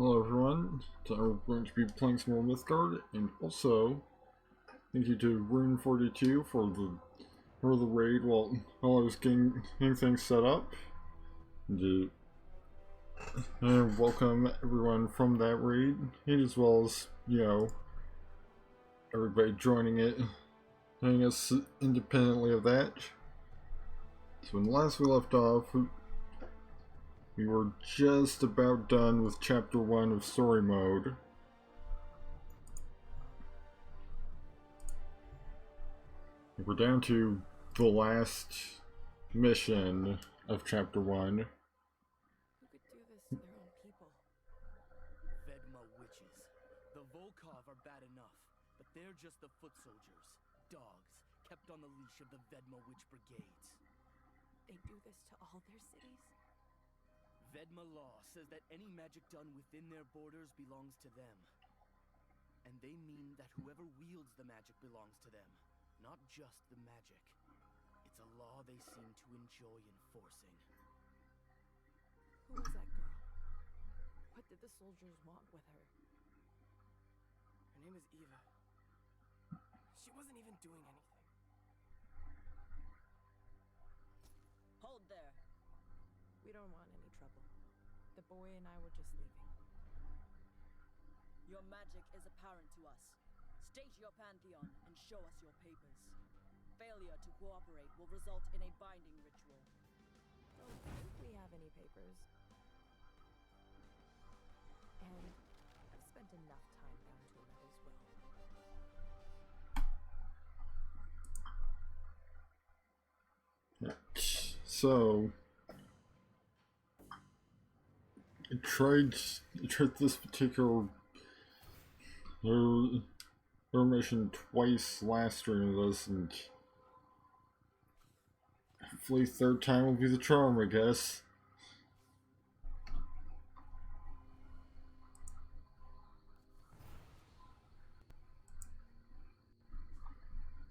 Hello everyone, so we're going to be playing some more Mythgard, and also thank you to Rune42 for the raid while I was getting things set up. And welcome everyone from that raid, and as well as, everybody joining us independently of that. So when last we left off, we were just about done with chapter 1 of story mode. We're down to the last mission of chapter 1. Who could do this to their own people? Vedma witches. The Volkov are bad enough, but they're just the foot soldiers. Dogs, kept on the leash of the Vedma witch brigades. They do this to all their cities? Vedma law says that any magic done within their borders belongs to them. And they mean that whoever wields the magic belongs to them, not just the magic. It's a law they seem to enjoy enforcing. Who was that girl? What did the soldiers want with her? Her name is Eva. She wasn't even doing anything. Hold there. We don't want any trouble. The boy and I were just leaving. Your magic is apparent to us. State your pantheon and show us your papers. Failure to cooperate will result in a binding ritual. Don't think we have any papers. And I've spent enough time down to as well. So I tried this particular mission twice last stream of this, and hopefully third time will be the charm, I guess.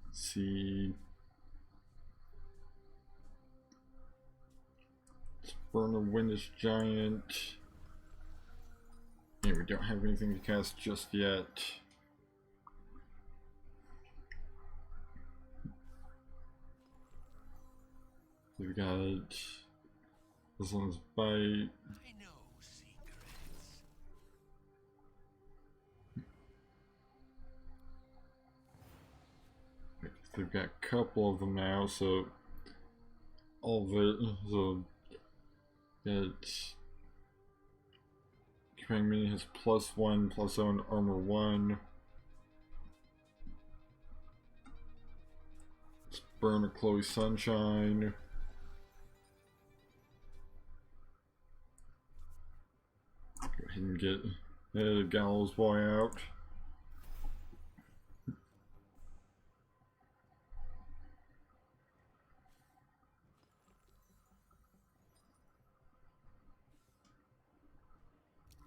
Let's see. Let's burn a Windish Giant. Yeah, we don't have anything to cast just yet. We've got this one's bite. I know secrets. They've got a couple of them now, so all of it. So that Command Minion has +1/+0 armor 1. Let's burn a Chloe Sunshine. Go ahead and get the Gallows Boy out.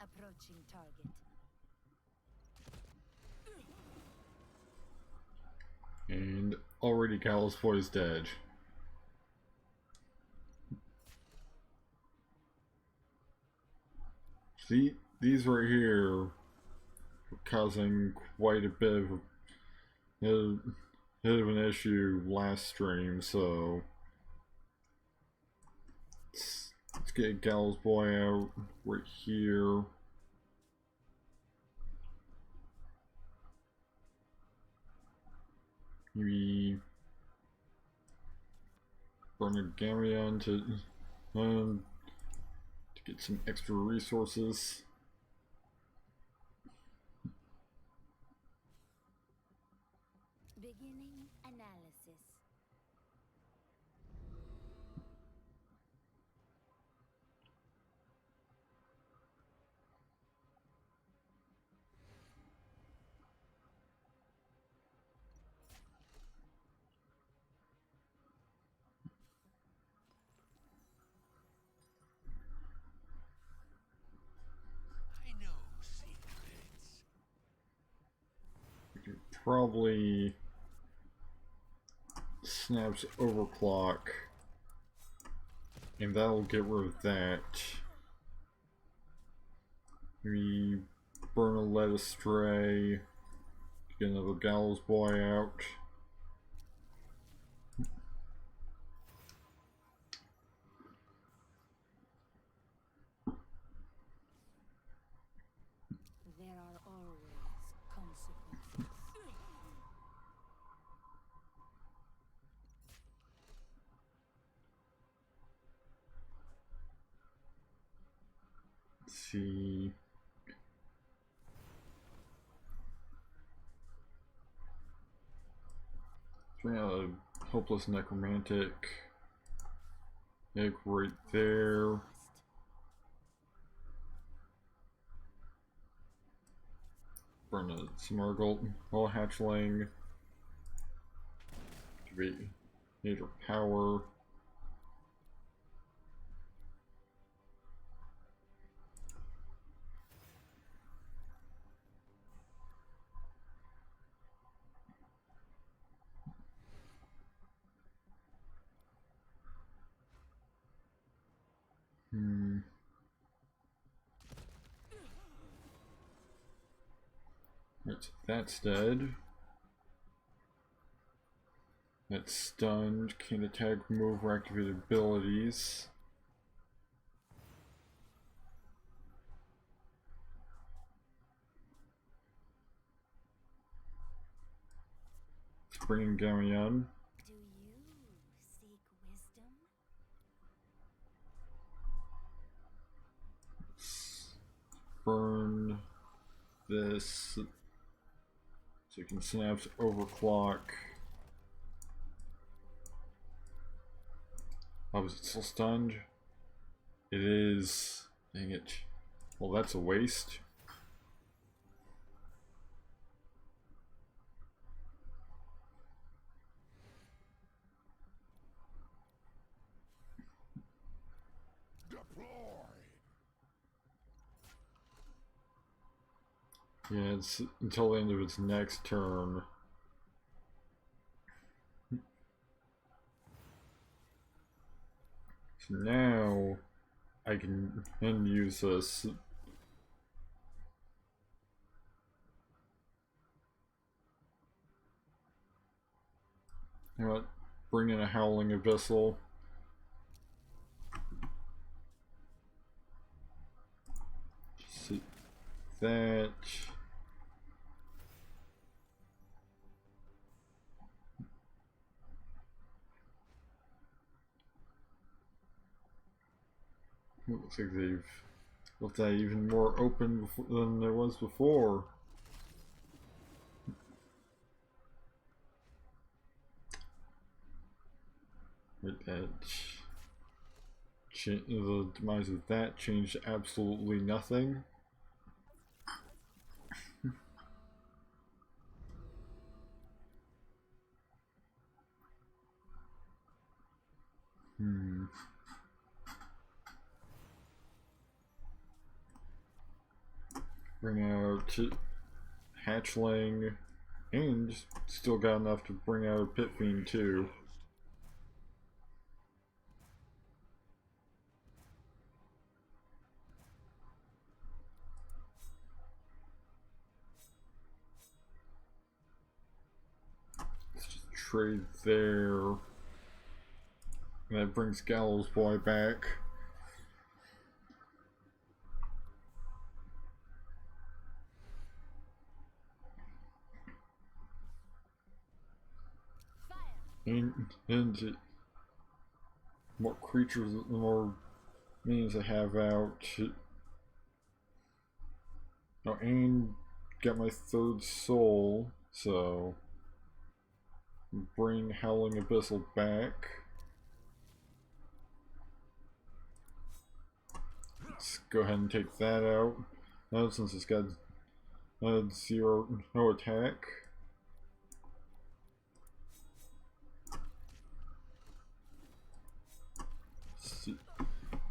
Approaching target. And already Gallows Boy is dead. See, these right here are causing quite a bit of an issue last stream, so let's get Gallows Boy out right here. Maybe burn a Gamion to get some extra resources. Beginning analysis. I know secrets. We could probably snaps overclock, and that'll get rid of that. We burn a led astray. Get another gallows boy out. There are always consequences. Let's see. Bring out a hopeless necromantic egg right there. Burn a Smargalt whole hatchling. Activate major power. Right, so that's dead. That's stunned, can't attack, move, or activate abilities. Let's bring in Gamion. Do you seek wisdom? Burn this so you can synapse overclock. Oh, is it still stunned? It is. Dang it. Well, that's a waste. Yeah, it's until the end of its next turn. So now I can then use this. You know what? Bring in a Howling Abyssal. See that. Looks like they've left that even more open than there was before. Right, that the demise of that changed absolutely nothing. Bring out Hatchling, and still got enough to bring out a Pit Fiend too. Let's just trade there. And that brings Gallows Boy back. And more creatures, the more minions I have out. Oh, and get my third soul, so bring Howling Abyssal back. Let's go ahead and take that out. Now since it's got no attack.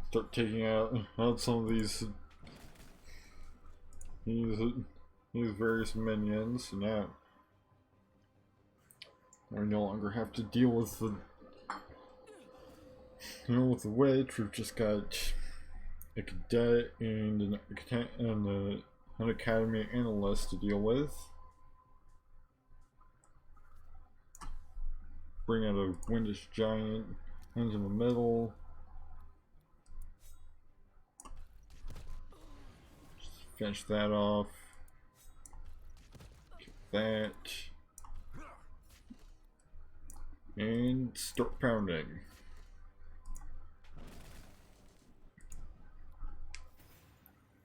Start taking out some of these various minions. So now I no longer have to deal with the witch. We've just got a cadet and an academy analyst to deal with. Bring out a windish giant into the middle. Just finish that off. Get that. And start pounding.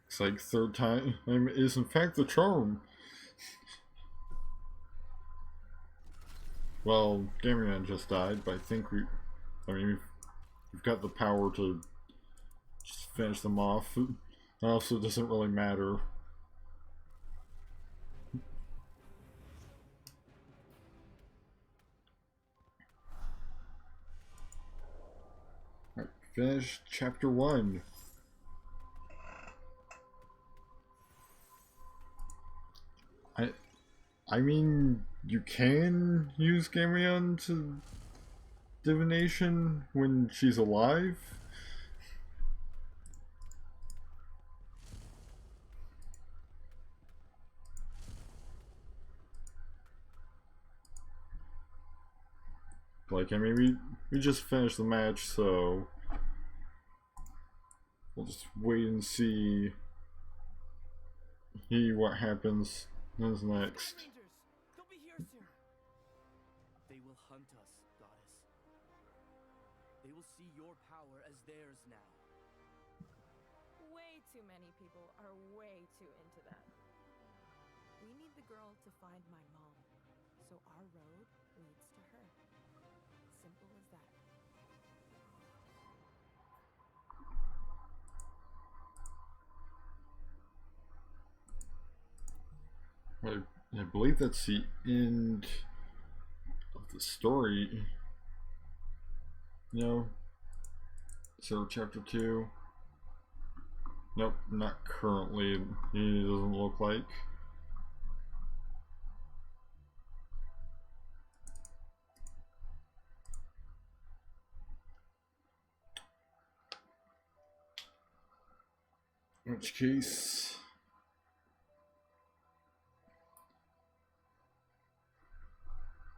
It's like third time is in fact the charm. Well, Gamrion just died, but I think we've got the power to just finish them off. It also doesn't really matter. Alright, finish chapter 1. I mean, you can use Gamrion to divination when she's alive. Like, I mean, we just finished the match, so we'll just wait and see what happens next. Rangers, they'll be here soon. They will hunt us, goddess. They will see your power as theirs now. Way too many people are way too into that. We need the girl to find my mom, so our road leads to her. Simple as that. I believe that's the end of the story. No. So chapter 2. Nope, not currently. It doesn't look like. In which case,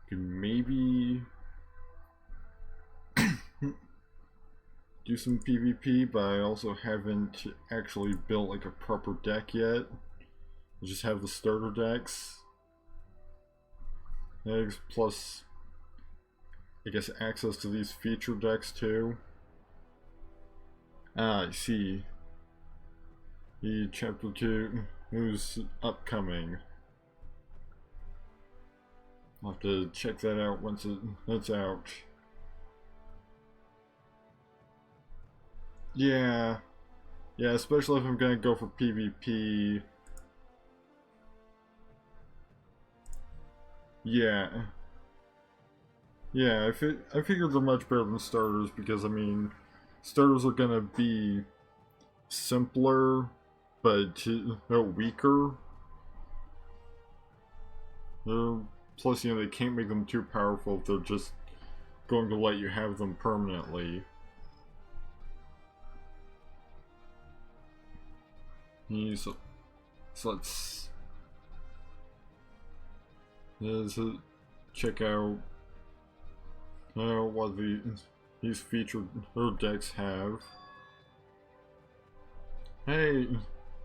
can maybe do some PvP, but I also haven't actually built like a proper deck yet. I just have the starter decks. Eggs plus, I guess, access to these feature decks too. Ah, I see. The chapter 2 is upcoming. I'll have to check that out once it's out. Yeah, especially if I'm gonna go for PvP. Yeah, I figured they're much better than starters because, I mean, starters are gonna be simpler, but weaker. Plus, you know, they can't make them too powerful if they're just going to let you have them permanently. So let's check out what these featured decks have. Hey,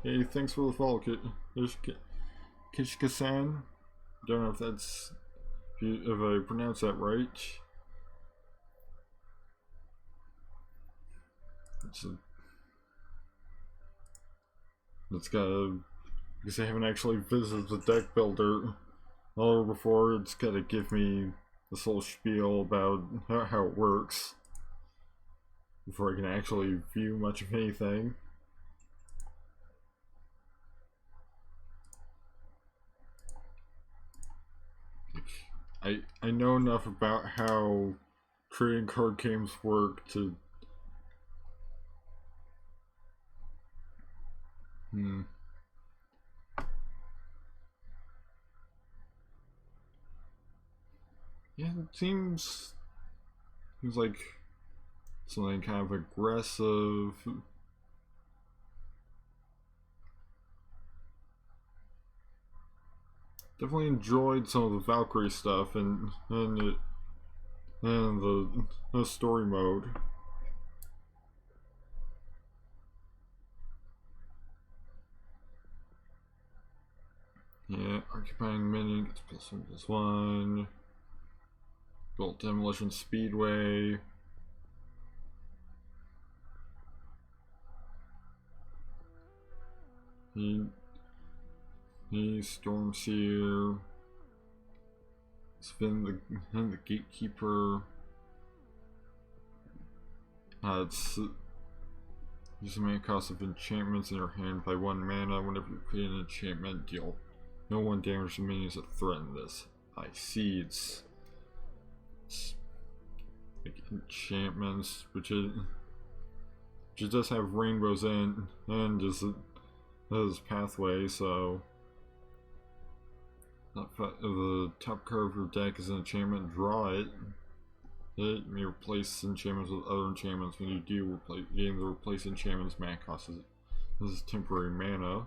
thanks for the follow, Kishka-san. Don't know if that's if I pronounce that right. It's gotta, because I haven't actually visited the deck builder before. It's gotta give me this whole spiel about how it works before I can actually view much of anything. I know enough about how trading card games work to yeah, it seems like something kind of aggressive. definitely enjoyed some of the Valkyrie stuff and the story mode. Yeah, occupying minion gets +1/+1. Built Demolition Speedway. He storms here. Spin the Gatekeeper. It's use the mana cost of enchantments in your hand by 1 mana. Whenever you create an enchantment, deal no 1 damage to minions that threaten this. I see it's like enchantments, which does have rainbows in and does pathway, so the top card of your deck is an enchantment. Draw it. It may replace enchantments with other enchantments. When you do gain the replace enchantments, mana cost this is temporary mana.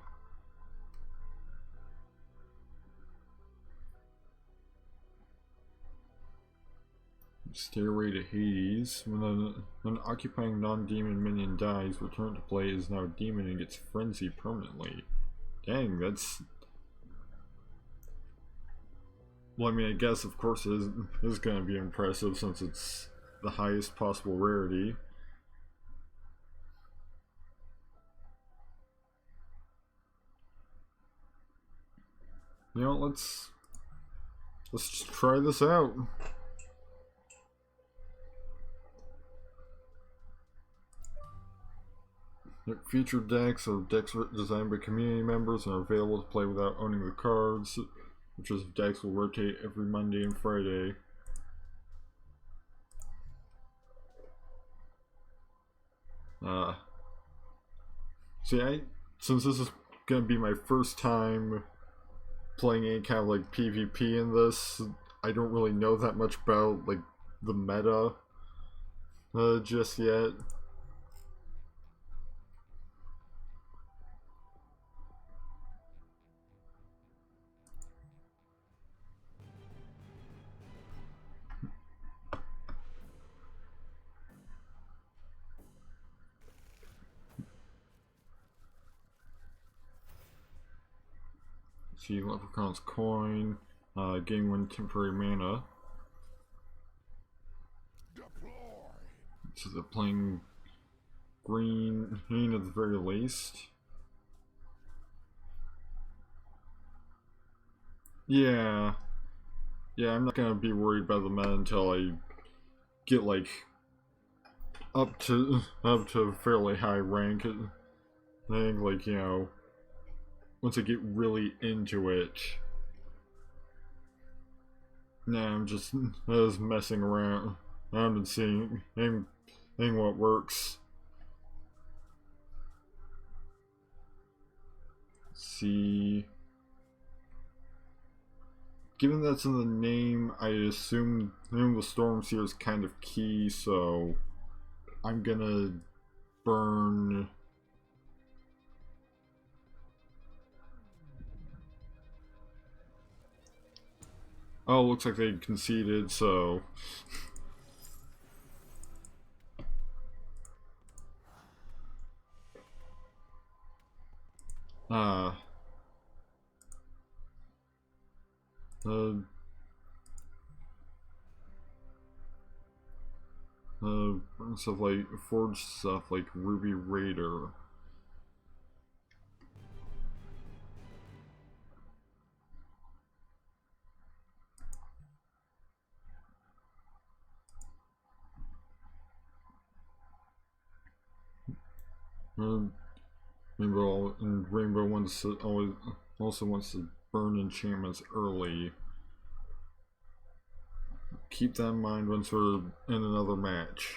Stairway to Hades. When an occupying non-demon minion dies, return to play is now a demon and gets frenzy permanently. Dang, that's... Well, I mean, I guess of course it is going to be impressive since it's the highest possible rarity. You know, let's just try this out. Featured decks are decks designed by community members and are available to play without owning the cards, which is decks will rotate every Monday and Friday. Since this is gonna be my first time playing any kind of like PvP in this, I don't really know that much about like the meta just yet. See Leprechaun's Coin, gain 1 temporary mana. So they're playing green at the very least. Yeah, I'm not gonna be worried about the meta until I get like up to a fairly high rank. I think, like, you know, once I get really into it. Nah, I'm just messing around. I've been seeing what works. Let's see. Given that's in the name, I assume the Storms here is kind of key, so I'm gonna burn. Oh, looks like they conceded, so... stuff like forged stuff like Ruby Raider. Rainbow also wants to burn enchantments early. Keep that in mind once we're in another match.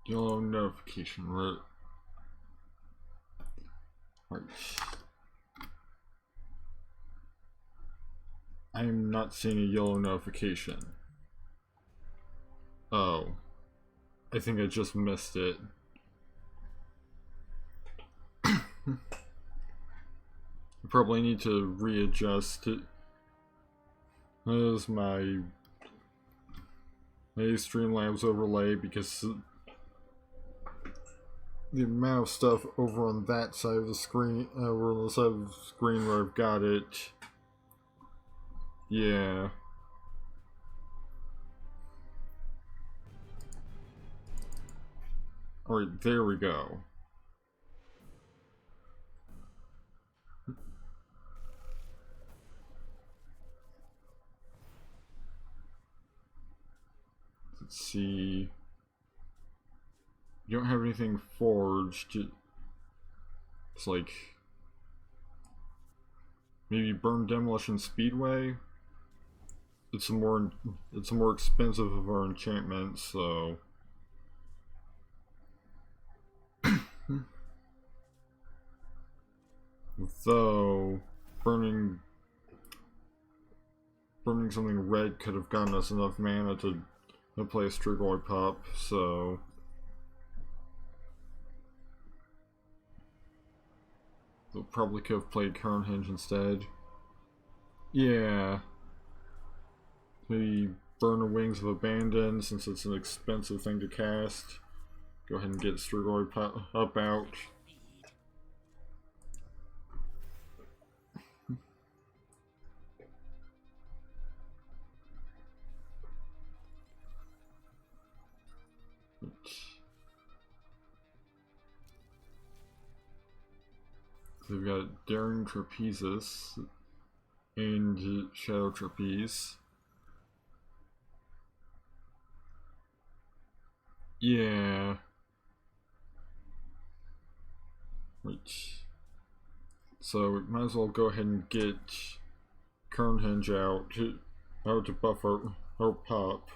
Yellow notification, right? I'm not seeing a yellow notification. Oh. I think I just missed it. I probably need to readjust it. That is my Streamlabs overlay, because the amount of stuff over on that side of the screen, over on the side of the screen where I've got it. Yeah. Alright, there we go. Let's see. You don't have anything forged. It's like maybe Burn Demolition Speedway. It's a more expensive of our enchantments, so though burning something red could have gotten us enough mana to play a Strigoi Pop, so we'll probably could have played Carnhinge instead. Yeah. Maybe burn the Wings of Abandon, since it's an expensive thing to cast. Go ahead and get Strigoi Pop out. So we've got Daring Trapezes and Shadow Trapeze. Yeah. Right. So we might as well go ahead and get Carnhinge out to buff our pop.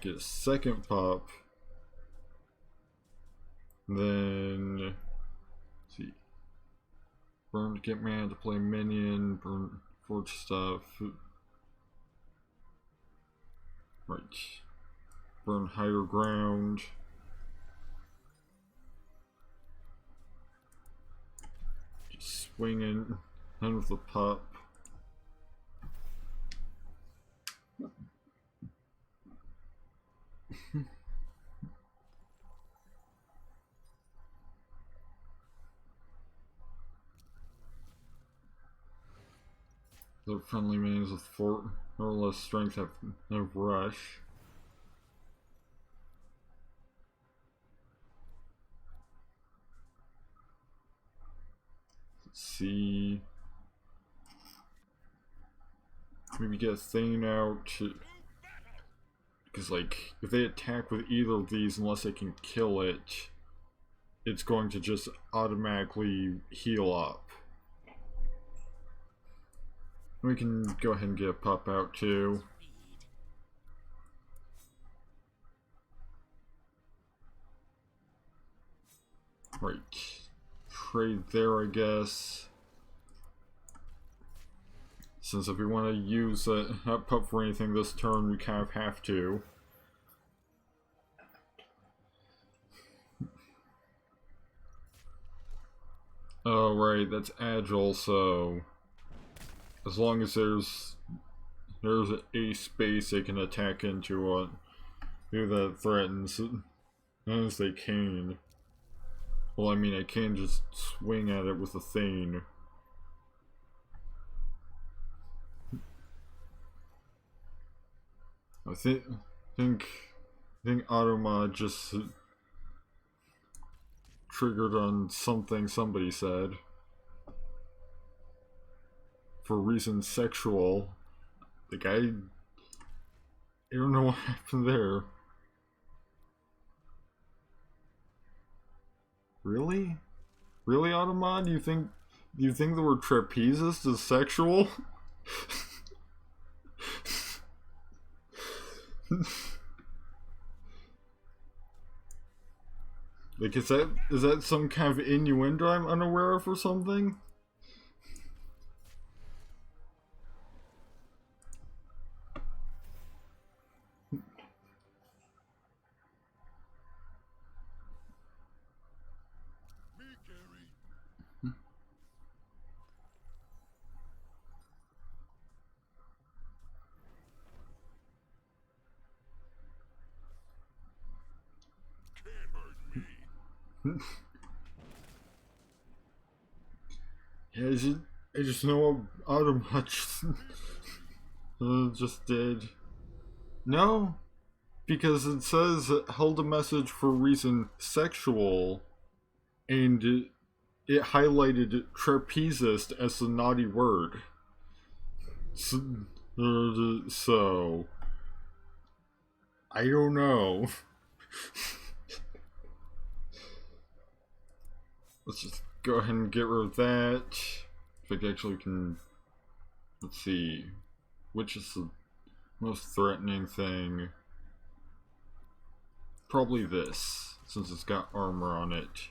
Get a second pop. Then let's see. Burn to get mana to play minion, burn forge stuff. Right. Burn higher ground. Just swing in with the pop. The friendly minions with 4 or less strength have rush. Let's see. Maybe get a Thane out. Because, like, if they attack with either of these, unless they can kill it, it's going to just automatically heal up. We can go ahead and get a pop out too. Right. Trade there, I guess. Since if we want to use that pup for anything this turn, we kind of have to. Oh, right, that's agile, so as long as there's a space they can attack into it, who that threatens, as they can. Well, I mean, I can just swing at it with a Thane. I think Automod just triggered on something somebody said. For reasons sexual. Like, I don't know what happened there. Really? Really, Automod? You think the word trapezist is sexual? Like, is that some kind of innuendo I'm unaware of or something? Yeah, I just know Automatch just did. No, because it says it held a message for reason sexual, and it highlighted trapezist as the naughty word. So I don't know. Let's just go ahead and get rid of that. If I actually can, let's see, which is the most threatening thing? Probably this, since it's got armor on it.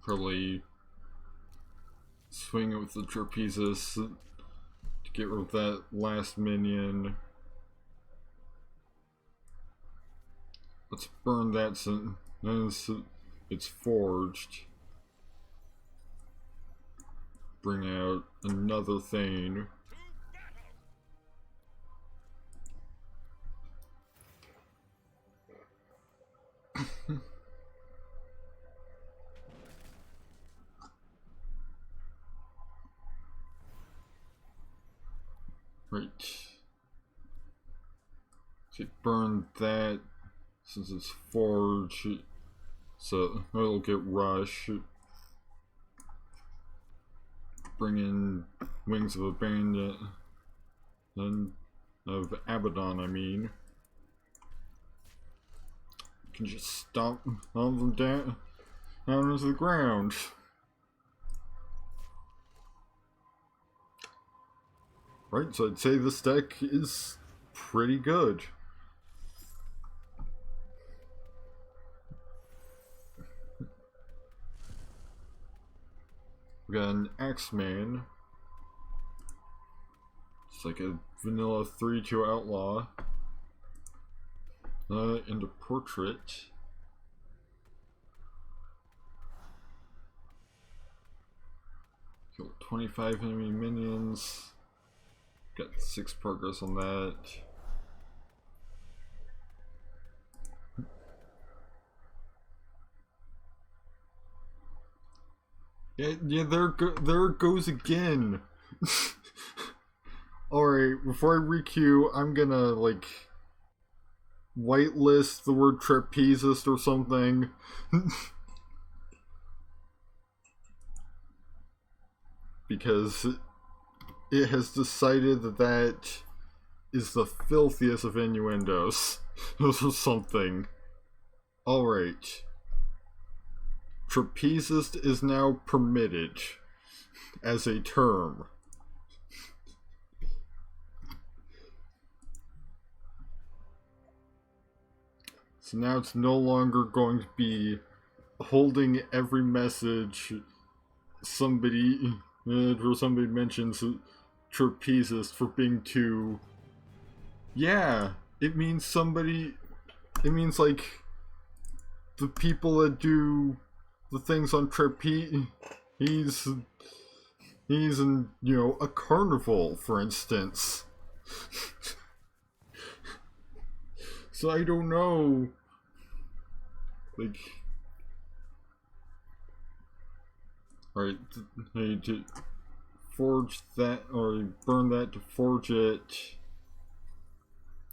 Probably swing it with the trapezist to get rid of that last minion. Let's burn that since it's forged. Bring out another thing. Right. So burn that since it's forged, so it'll get rush. Bring in Wings of Abandon, of Abaddon, I mean. You can just stomp all of them down into the ground. Right, so I'd say this deck is pretty good. We got an Axeman. It's like a vanilla 3-2 outlaw. Into portrait. Kill 25 enemy minions. Got 6 progress on that. Yeah, there it goes again. Alright, before I requeue, I'm gonna, like, whitelist the word trapezist or something. Because it has decided that that is the filthiest of innuendos. Or something. Alright. Trapezist is now permitted as a term. So now it's no longer going to be holding every message somebody mentions trapezist for being too. Yeah, it means somebody. It means like the people that do the things on trapeze. He's in, you know, a carnival, for instance. So I don't know. Like, alright, I need to forge that, or burn that to forge it.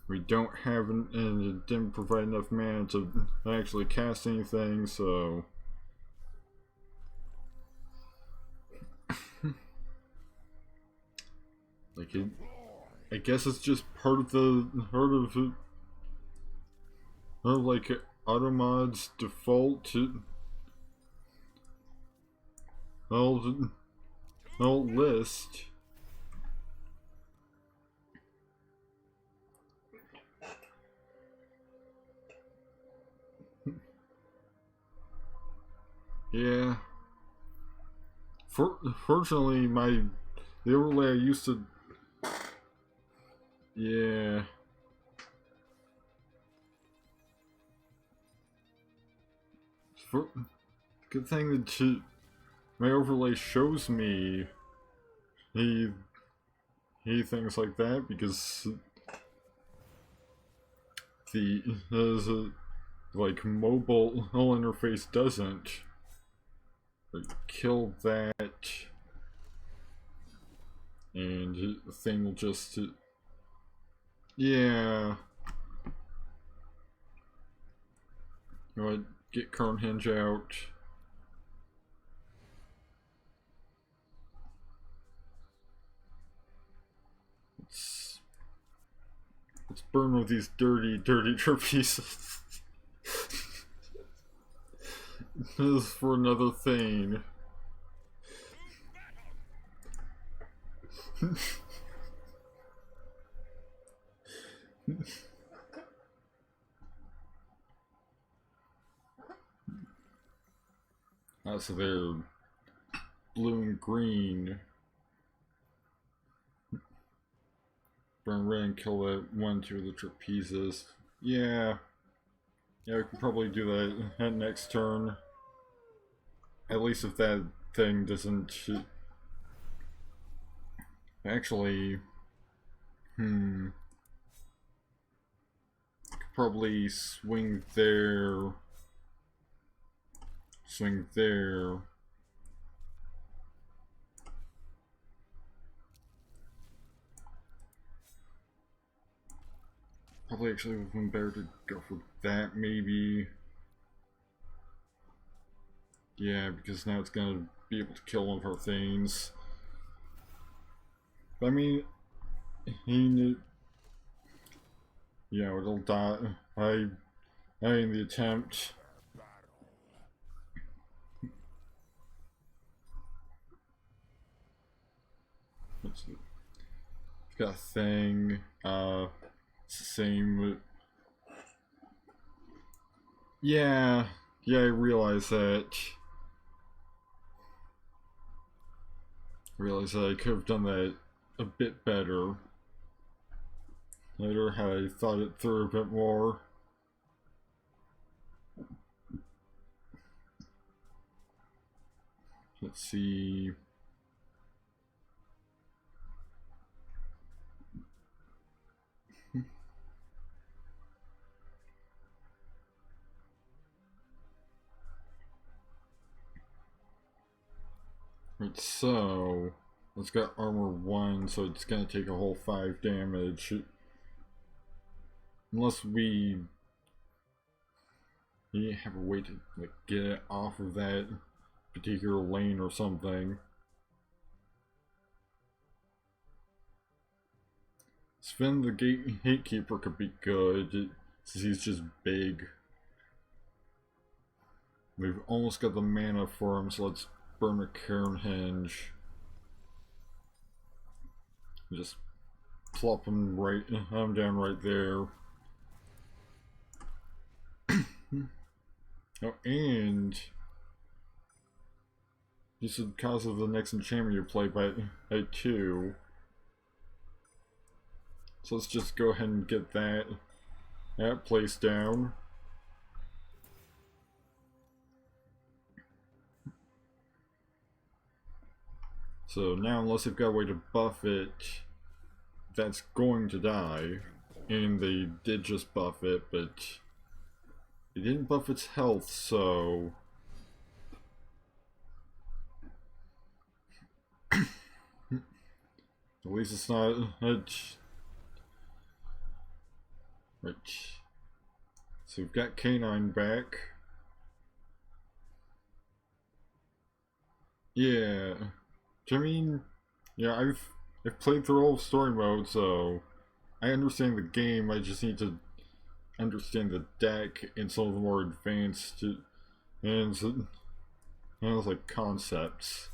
We don't have and it didn't provide enough mana to actually cast anything, so like it, I guess it's just part of like Automod's default list. Yeah. Fortunately, the overlay I used to. Yeah. Good thing that my overlay shows me he things like that, because the like mobile interface doesn't. Like, kill that, and the thing will just yeah. You know what? Get current hinge out. Let's burn with these dirty trapezes. This is for another thing. So they're blue and green. Burn red and kill that 1, 2 of the trapezes. Yeah. Yeah, we can probably do that at next turn. At least if that thing doesn't... Actually... Could probably swing there... Swing there... Probably actually would have been better to go for that, maybe. Yeah, because now it's gonna be able to kill one of our things. But I mean, he knew. Yeah, it'll die. I in the attempt. Let's see. Got a thing. It's the same. Yeah, I realize that. I could have done that a bit better. Later, had I thought it through a bit more. Let's see. Right, so it's got armor 1, so it's gonna take a whole 5 damage. Unless we have a way to like get it off of that particular lane or something. Sven the Gatekeeper could be good, since he's just big. We've almost got the mana for him, so let's burn a current hinge. Just plop him down right there. Oh, and this would cause the next enchantment you play by 2. So let's just go ahead and get that placed down. So now, unless they've got a way to buff it, that's going to die. And they did just buff it, but they didn't buff its health, so... At least it's not... Right. So we've got Canine back. Yeah. I mean, yeah, I've played through all story mode, so I understand the game. I just need to understand the deck and some of the more advanced and like concepts.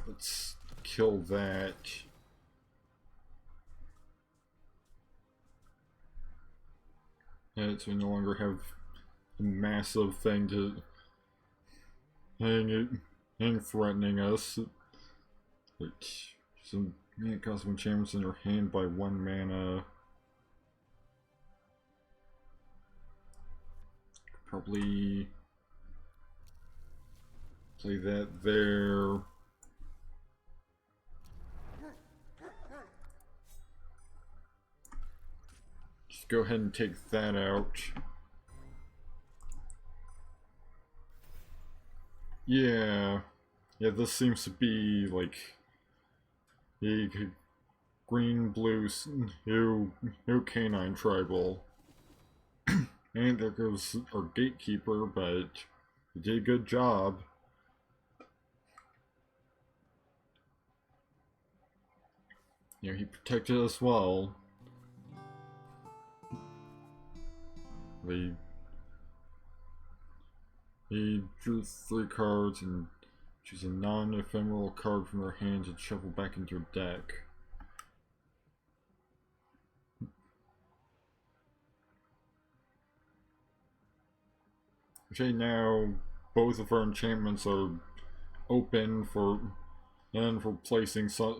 Let's kill that. And so we no longer have a massive thing to hang threatening us. Like, some custom enchantments in your hand by 1 mana. Probably play that there. Just go ahead and take that out. Yeah, this seems to be like a green, blue, no canine tribal. And there goes our gatekeeper, but he did a good job. You know, he protected us well. He drew 3 cards and choose a non-ephemeral card from their hands and shuffle back into a deck. Okay, now both of our enchantments are open for placing a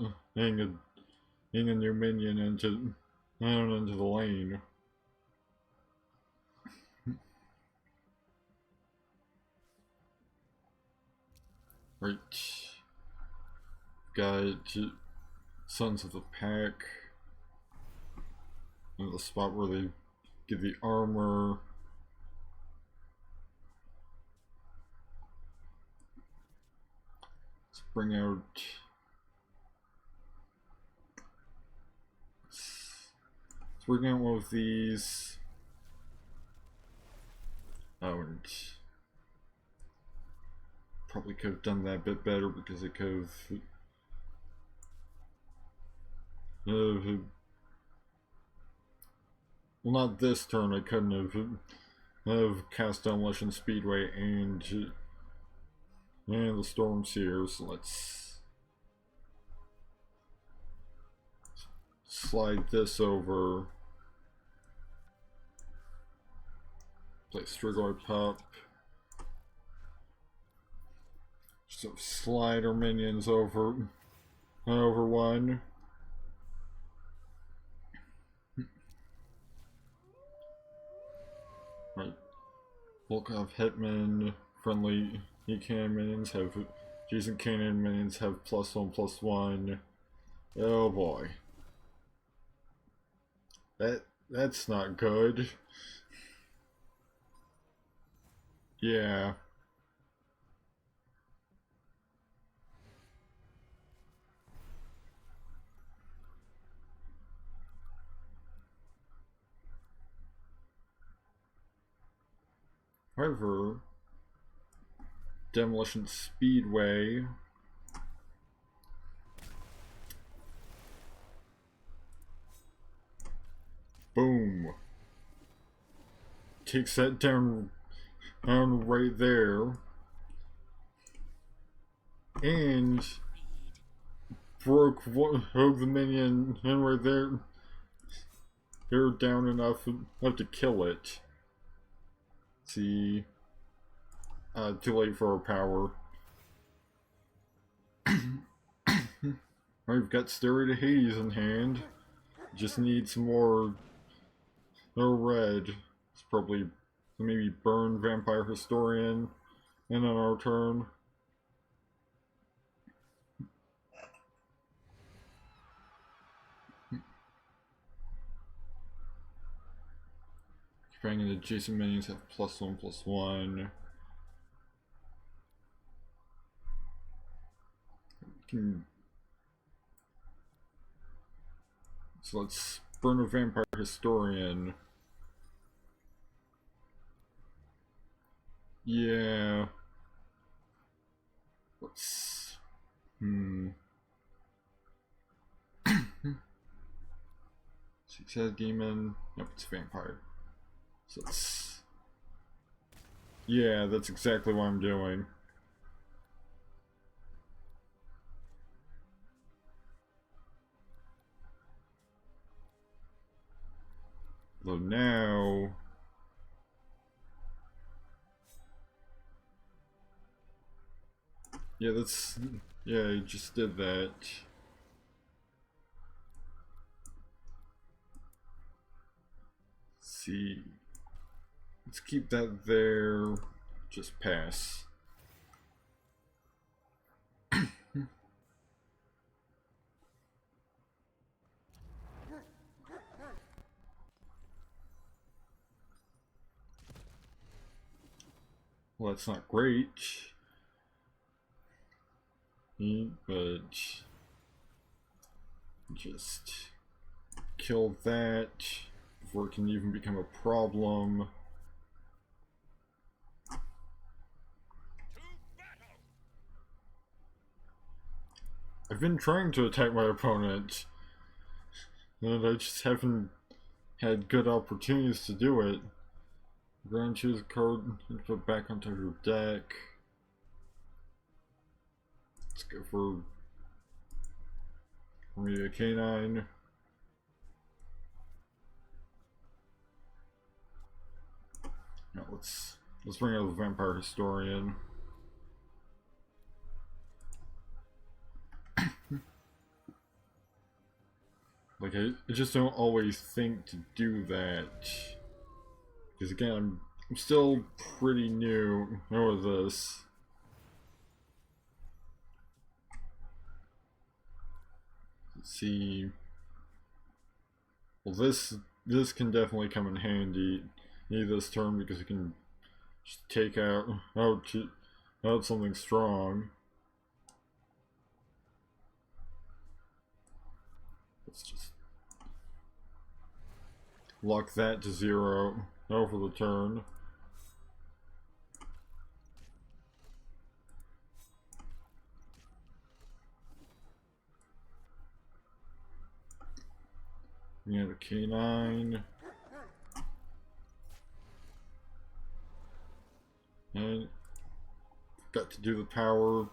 new minion into the lane. Right. Got Sons of the Pack. And the spot where they get the armor. Let's bring out one of these. Oh, and probably could have done that a bit better because it could have well, not this turn. I couldn't have cast Demolition Speedway and the Storm Seer. So let's slide this over. Play Strigoi Pup. So slide our minions over one. Right. Volkov Hitman friendly Ecan minions have Jason Cannon minions have +1/+1. Oh boy. That's not good. Yeah. However, Demolition Speedway boom takes that down right there and broke the minion and right there. They're down enough to kill it. See, too late for our power. We've got Stairway to Hades in hand. Just need some more red. It's probably maybe burn Vampire Historian, and on our turn. Finding adjacent minions have +1/+1. So let's burn a Vampire Historian. Yeah. Let's... Six-headed demon. Nope, it's vampire. So it's... Yeah, that's exactly what I'm doing. Though now... Yeah, that's... Yeah, I just did that. Let's see... Let's keep that there. Just pass. Well, that's not great. But just kill that before it can even become a problem. I've been trying to attack my opponent, and I just haven't had good opportunities to do it. Go and choose a card and put it back onto your deck. Let's go for maybe a canine. Now let's bring out the vampire historian. Like I just don't always think to do that. Because again, I'm still pretty new with this. Let's see. Well, this can definitely come in handy. Need this turn because it can just take out something strong. Let's just lock that to 0. No for the turn. We have a canine. And got to do the power.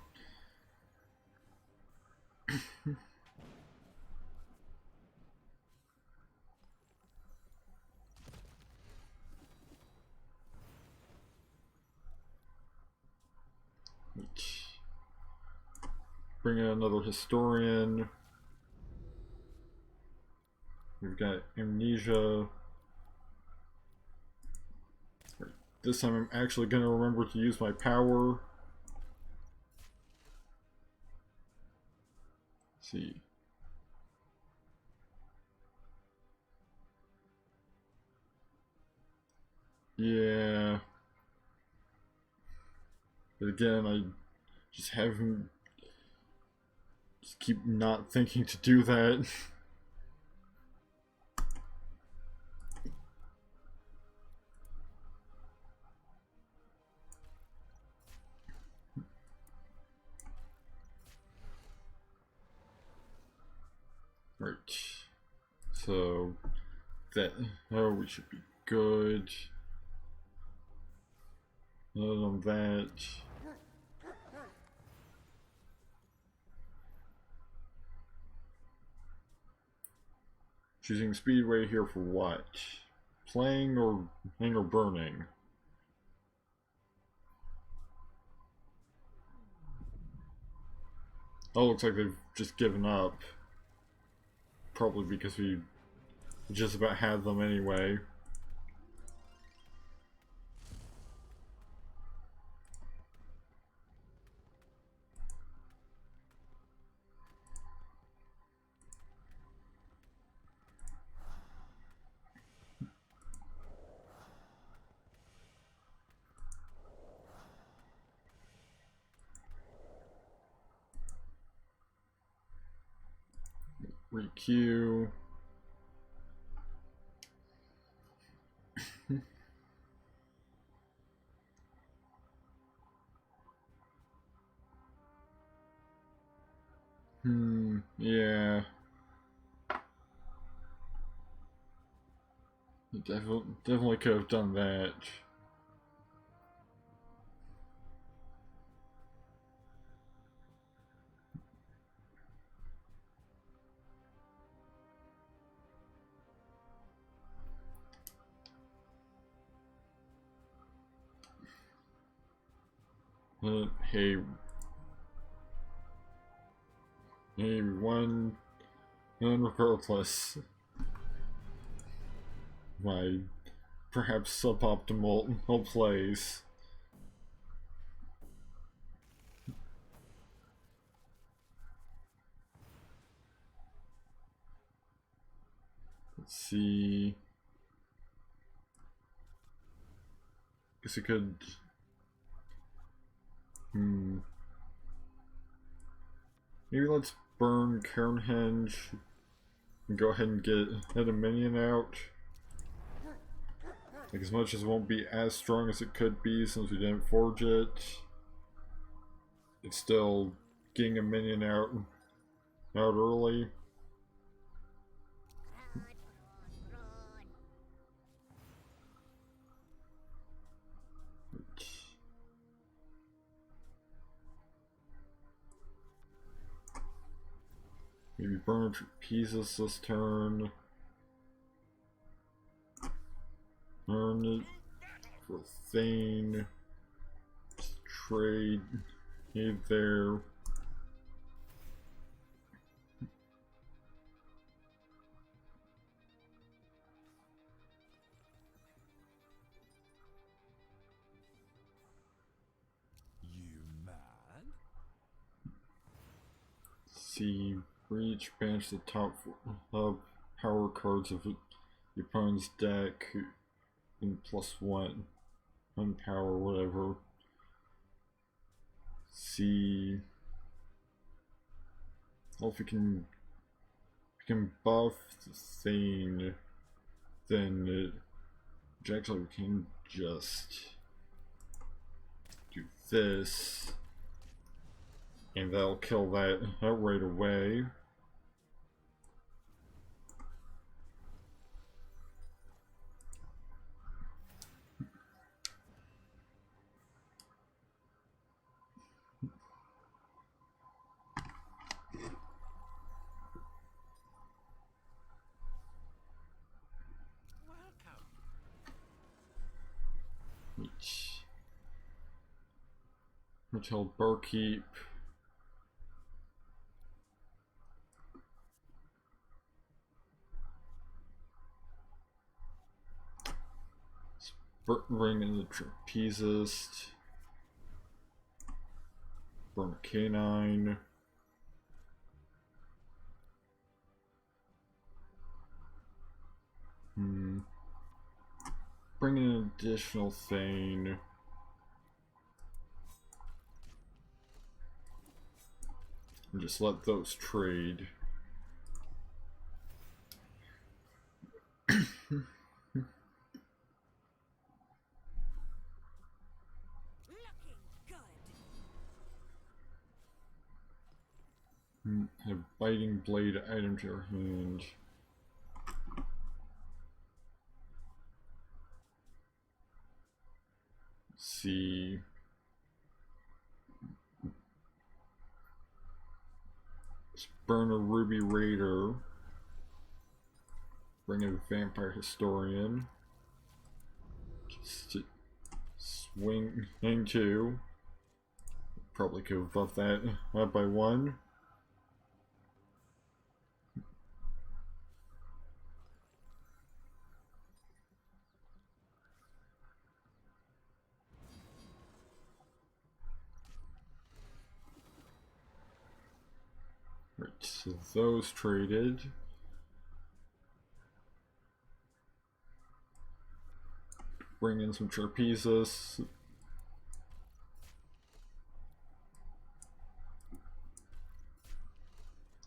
Bring in another historian. We've got amnesia. This time I'm actually going to remember to use my power. Let's see. Yeah. But again, I just haven't... Just keep not thinking to do that. Right. So that we should be good. Other than that, choosing Speedway here for what? Playing or burning? Oh, looks like they've just given up. Probably because we just about had them anyway. Re-queue. Yeah. Definitely could have done that. Hey, one, and regardless, my perhaps suboptimal plays. Let's see. Guess I could Maybe let's burn Cairnhenge and go ahead and get a minion out. Like, as much as it won't be as strong as it could be since we didn't forge it, it's still getting a minion out early. Maybe burn pieces this turn. Burn it for Thane. Just trade it there. See, reach, banish the top power cards of your opponent's deck and +1 power, whatever. See, well, if we can buff the thing, then actually we can just do this. And that'll kill that right away. Hotel Barkeep. Bring in the Trapezist. Burn a Canine. Bring in an additional thing. And just let those trade. Have Biting Blade item to your hand. Let's see. Let's burn a Ruby Raider. Bring in a Vampire Historian. Just swing into. Probably could have buffed that up by 1. Right, so those traded. Bring in some Trapezis.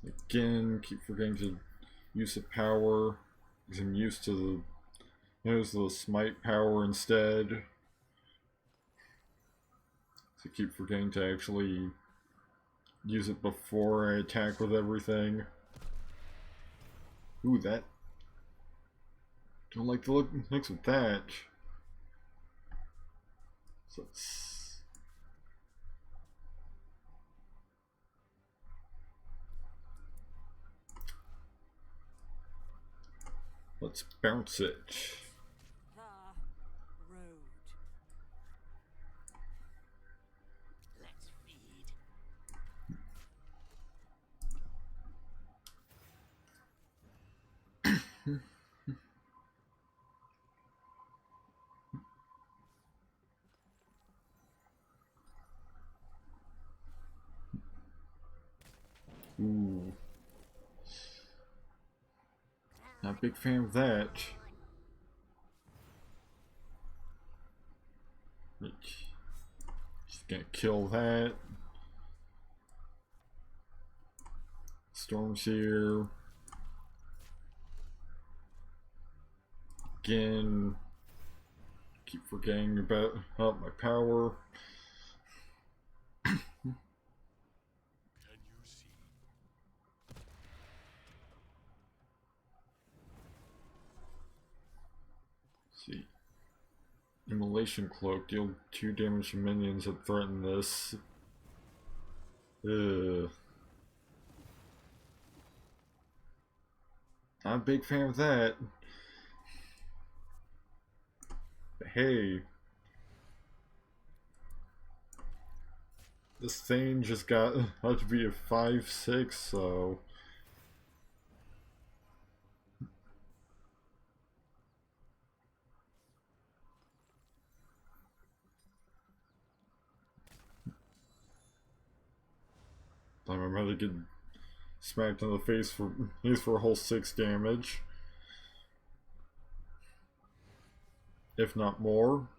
Again, keep forgetting to use the power because I'm used to the smite power instead. So keep forgetting to actually use it before I attack with everything. Ooh, that. Don't like the look next with that. So let's bounce it. The road. Let's feed. Ooh. Not a big fan of that. Just Just gonna kill that. Storm's here. Again. Keep forgetting about my power. Can you see? See. Immolation Cloak. Deal 2 damage to minions that threaten this. Ugh. Not a big fan of that. But hey. This thing just got out to be a 5/6, so. I'm about to get smacked in the face for a whole 6 damage. If not more.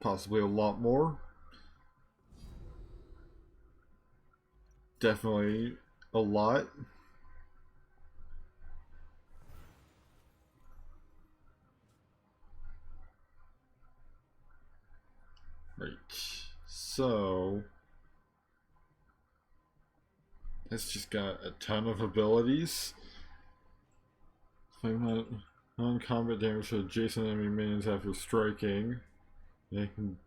Possibly a lot more. Definitely a lot. Right. So it's just got a ton of abilities. Non-combat damage to adjacent enemy minions after striking. They can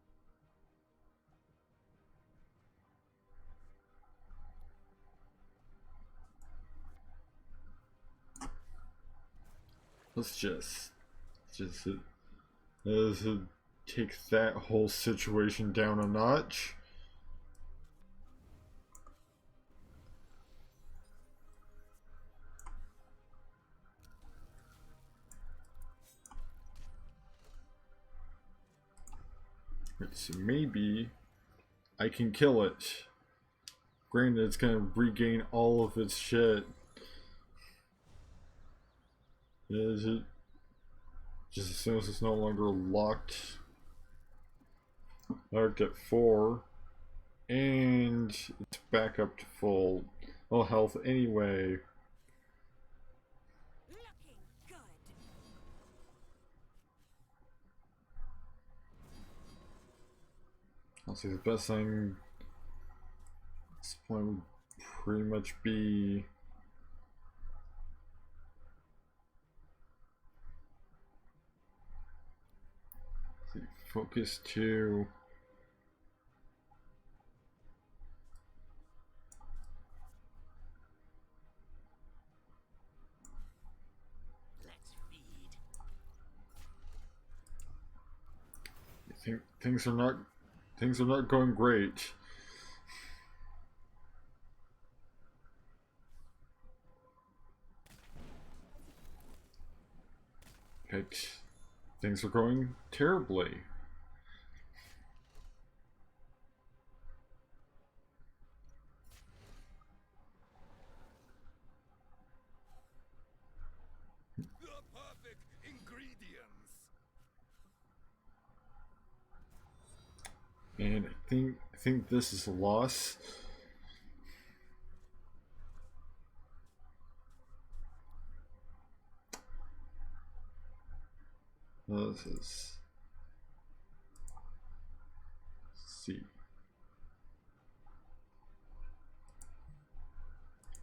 let's just take that whole situation down a notch. So maybe I can kill it. Granted, it's gonna regain all of its shit. Is it? Just as soon as it's no longer locked. I'll get 4. And it's back up to full health anyway. Looking good. I'll say the best thing at this point would pretty much be focus 2. Let's feed. I think things are not going great. But things are going terribly. The perfect ingredients. And I think this is a loss. This is. Let's see.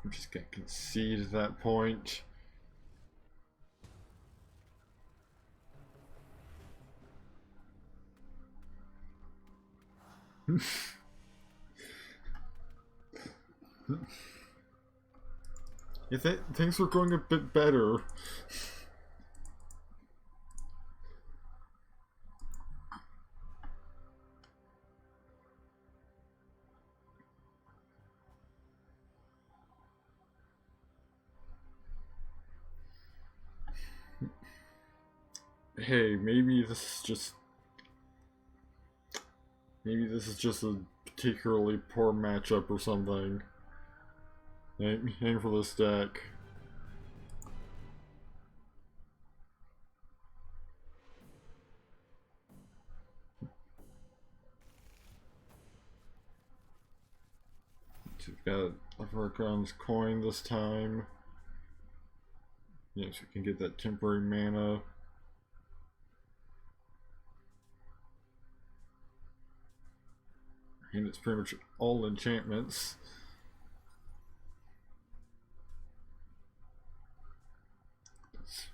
I'm just gonna concede at that point. Things were going a bit better. Hey, maybe this is just a particularly poor matchup or something. Aim for this deck. Got Leprechaun's coin this time. Yes, we can get that temporary mana. And it's pretty much all enchantments. Let's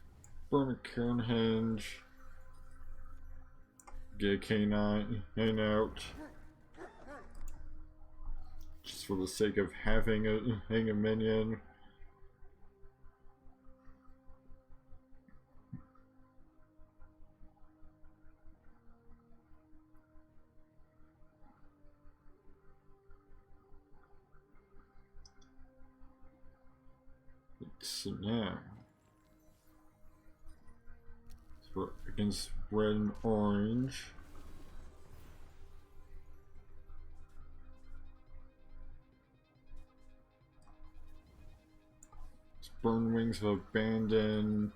burn a Cairnhenge. Get a canine out. Just for the sake of having a minion. So now, we're against red and orange. Let's burn Wings of Abandon.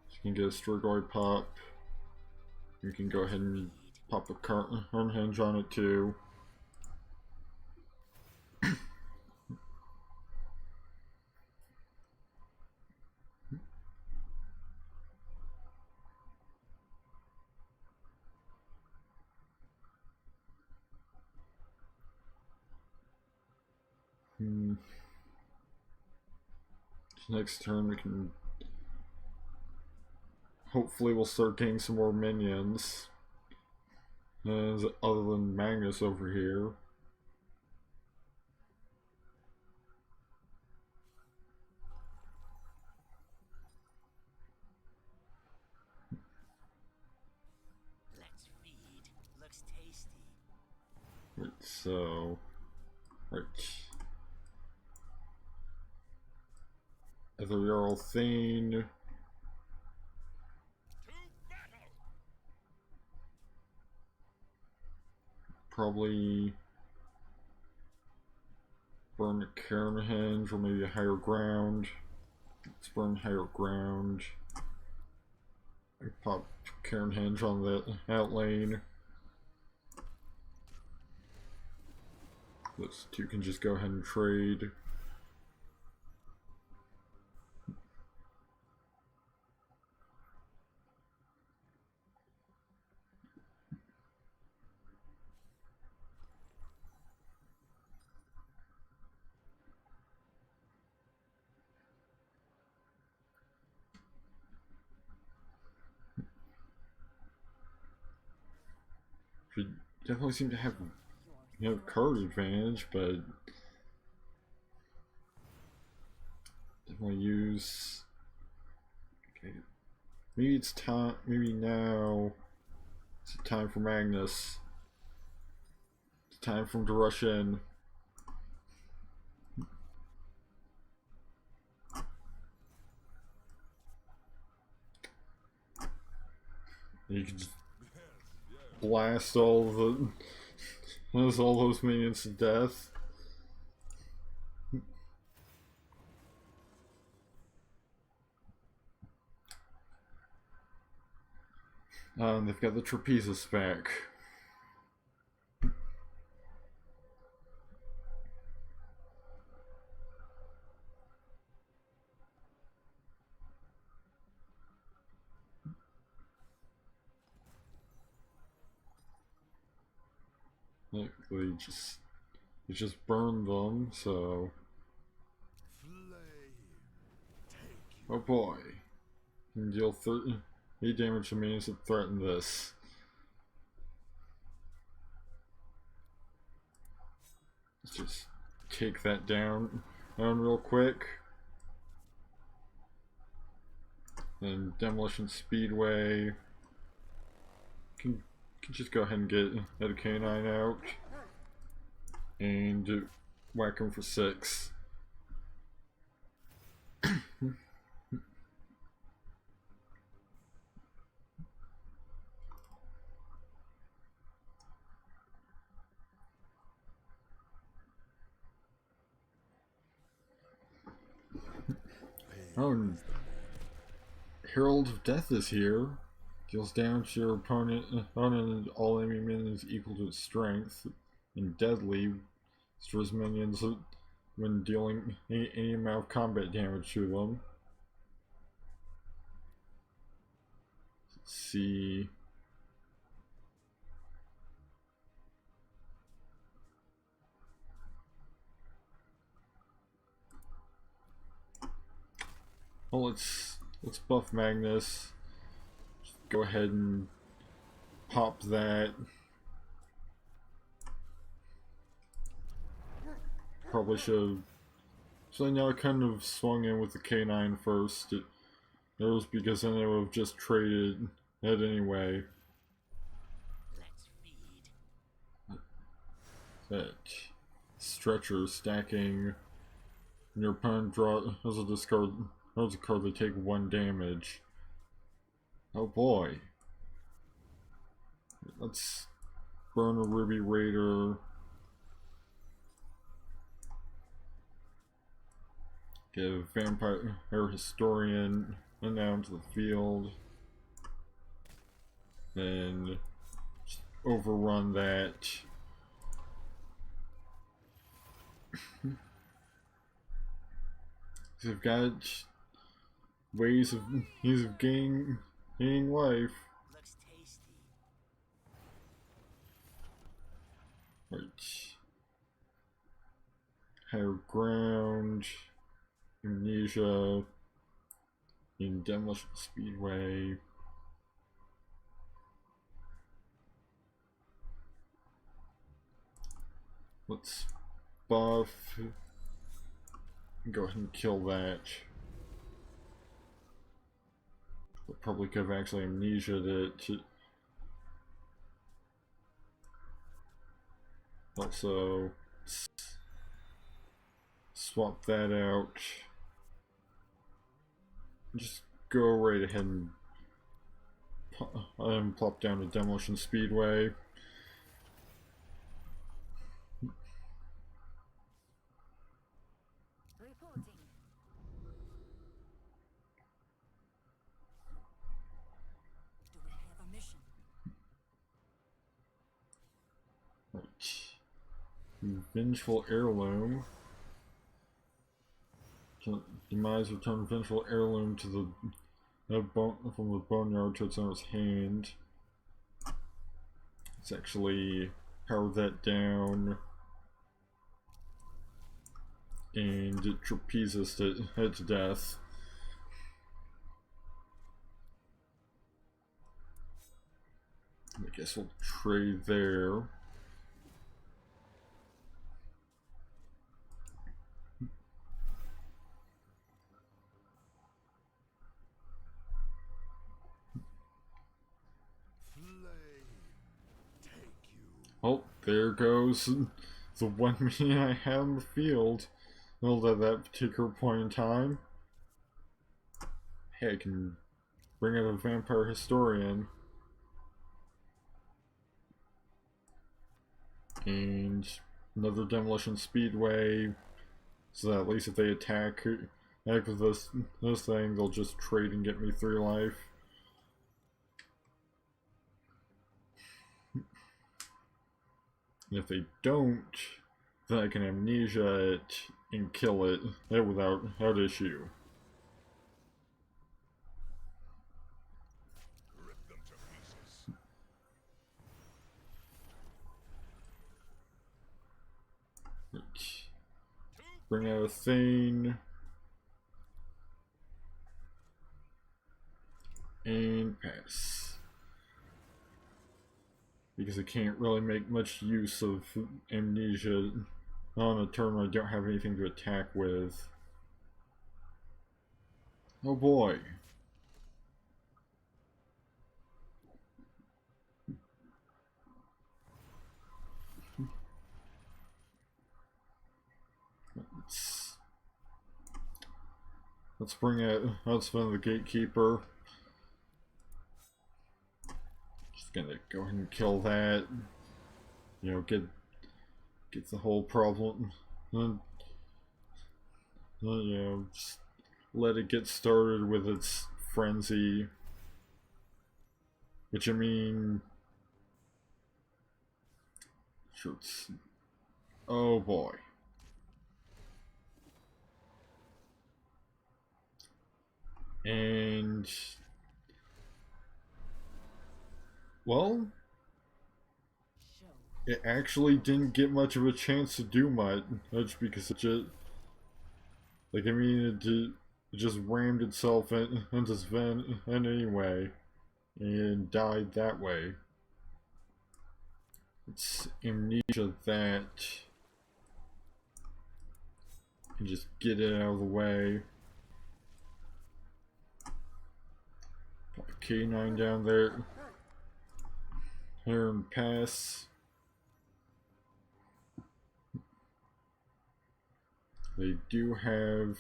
So you can get a Strigoi pop. You can go ahead and pop a Cairnhenge on it too. Next turn we can hopefully we'll start getting some more minions other than Magnus over here. Let's feed. Looks tasty. Right, so right. Ethereal Thane. To battle! Probably burn a Cairnhenge or maybe a Higher Ground. Let's burn Higher Ground. I pop Cairnhenge on that outlane. Those two can just go ahead and trade. We definitely seem to have, card advantage, but definitely use. Okay, maybe it's time. Maybe now it's time for Magnus. It's time for him to rush in. You can just blast all those minions to death. They've got the Trapezist back. Look, they just burned them, so. Oh boy. Can deal 8 damage to minions that threaten this. Let's just take that down real quick. Then Demolition Speedway. Can just go ahead and get a canine out and whack him for 6. Oh, and Herald of Death is here. Deals damage to your opponent and all enemy minions equal to its strength. And deadly, destroys minions when dealing any amount of combat damage to them. Let's see. Well, let's buff Magnus. Just go ahead and pop that. Probably should. So now I kind of swung in with the K9 first. It was because then I would have just traded it anyway. Let's feed. That stretcher stacking. When your opponent draws a card, they take 1 damage. Oh boy. Let's burn a Ruby Raider. Give Vampire Historian and down to the field. Then just overrun that. They've got ways of gaining life. Looks tasty. Right. Higher ground. Amnesia. In Demolition Speedway. Let's buff. Go ahead and kill that. But probably could have actually amnesia'd it. Also, swap that out. Just go right ahead and plop down to Demolition Speedway. Reporting. Do we have a mission? Right. Vengeful Heirloom. Demise return Vengeful Heirloom to from the boneyard to its owner's hand. Let's actually power that down. And it trapezes it to death. I guess we'll trade there. Oh, there goes the 1 minion I had on the field. Well, at that particular point in time. Hey, I can bring out a Vampire Historian. And another Demolition Speedway. So that at least if they attack with this thing, they'll just trade and get me 3 life. And if they don't, then I can amnesia it and kill it without issue. Rip them to pieces. Bring out a Thane. And pass. Because I can't really make much use of amnesia on a turn where I don't have anything to attack with. Oh boy. Let's bring out, let's spend the Gatekeeper. Just gonna go ahead and kill that. You know, get the whole problem. And, you know, just let it get started with its frenzy. Which I mean, sure, it's, oh boy. And well, it actually didn't get much of a chance to do much because it just, like, I mean, it just rammed itself into this vent anyway and died that way. It's amnesia that. And just get it out of the way. Pop a K9 down there. Here and pass. They do have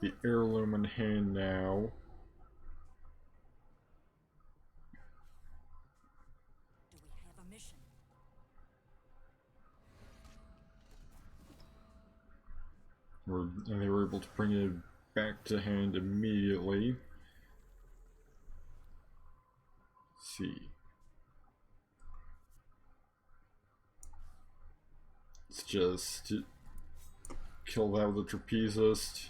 the heirloom in hand now. Do we have a mission? And they were able to bring it back to hand immediately. Let's see. Let's just kill that with the trapezist.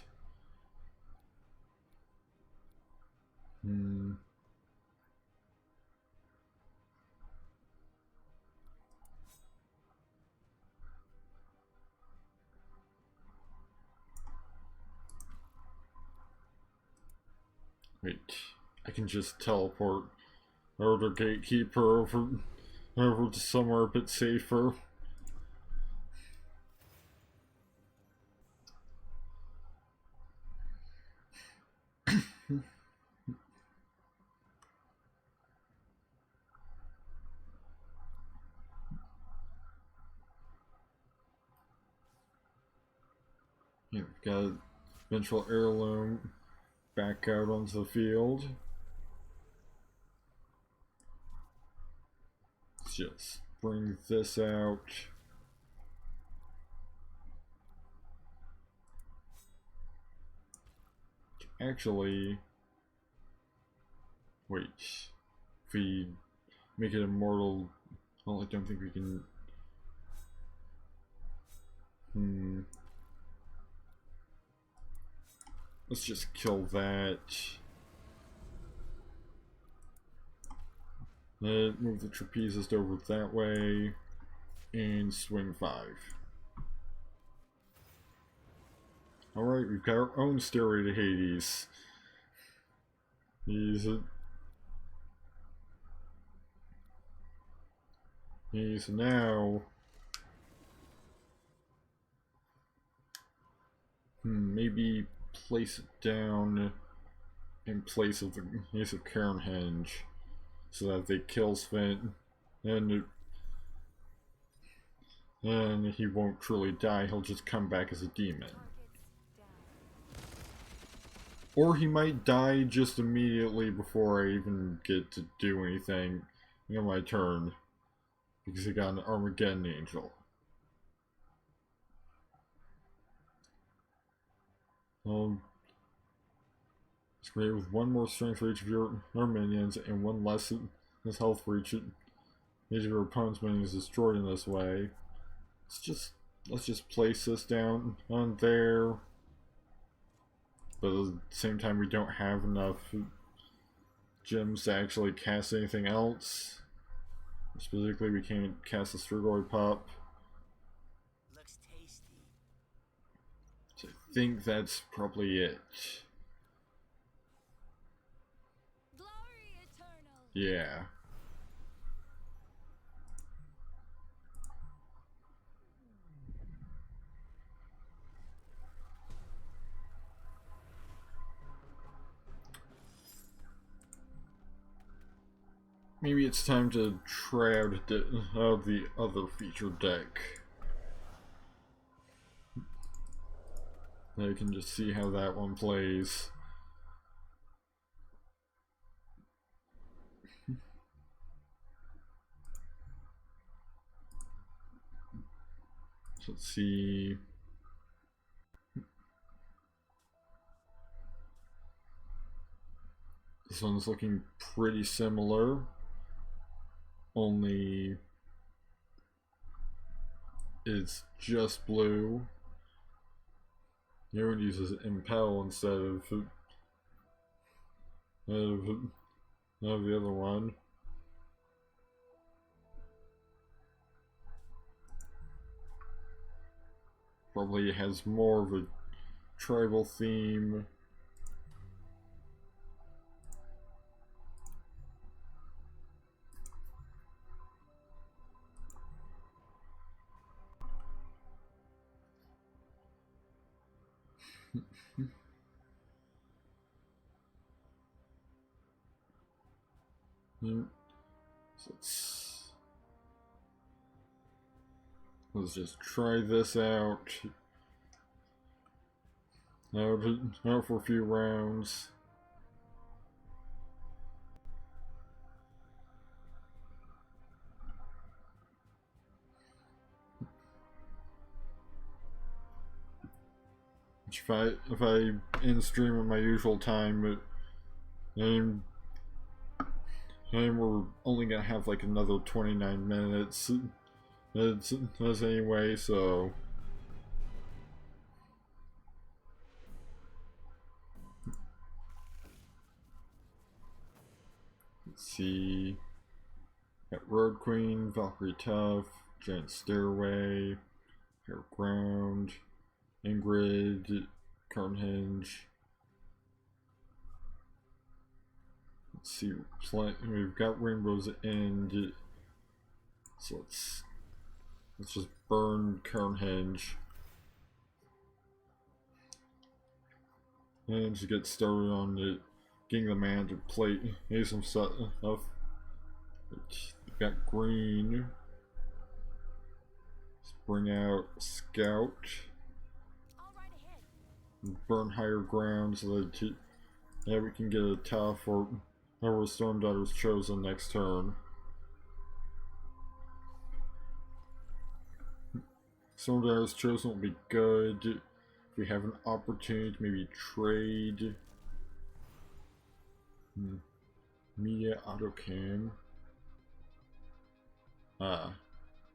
Wait, I can just teleport our gatekeeper over to somewhere a bit safer. Yeah, we've got vengeful heirloom back out onto the field. Let's just bring this out. Actually, wait. If we make it immortal, well, I don't think we can. Let's just kill that. Move the trapezist over that way. And swing 5. Alright, we've got our own stairway to Hades. He's now. Maybe place it down in place of the Ace of Cairnhenge so that if they kill Sven, and he won't truly die, he'll just come back as a demon. Or he might die just immediately before I even get to do anything on my turn, because he got an Armageddon Angel. It's great with one more strength for each of your minions and one less health for each of your opponent's minions destroyed in this way. Let's just place this down on there. But at the same time, we don't have enough gems to actually cast anything else. Specifically, we can't cast a Strigoi Pop. Looks tasty. So I think that's probably it. Glory eternal. Yeah. Maybe it's time to try out the other feature deck. I can just see how that one plays. So let's see. This one's looking pretty similar. Only it's just blue. Everyone uses Impel instead of of the other one. Probably has more of a tribal theme. So let's just try this out. Out for a few rounds. If I end stream at my usual time, and we're only gonna have like another 29 minutes. That's anyway, so. Let's see. Got Road Queen, Valkyrie Tough, Giant Stairway, Fair Ground, Ingrid, Carnhenge. Let's see, we've got Rainbow's End. So let's just burn Carnhenge. And to get started on the getting the man to play some stuff. We've got green. Let's bring out Scout. Burn higher ground so that we can get a tough or Storm Daughter's chosen next turn. Storm Daughter's chosen will be good if we have an opportunity to maybe trade. Media Autocam.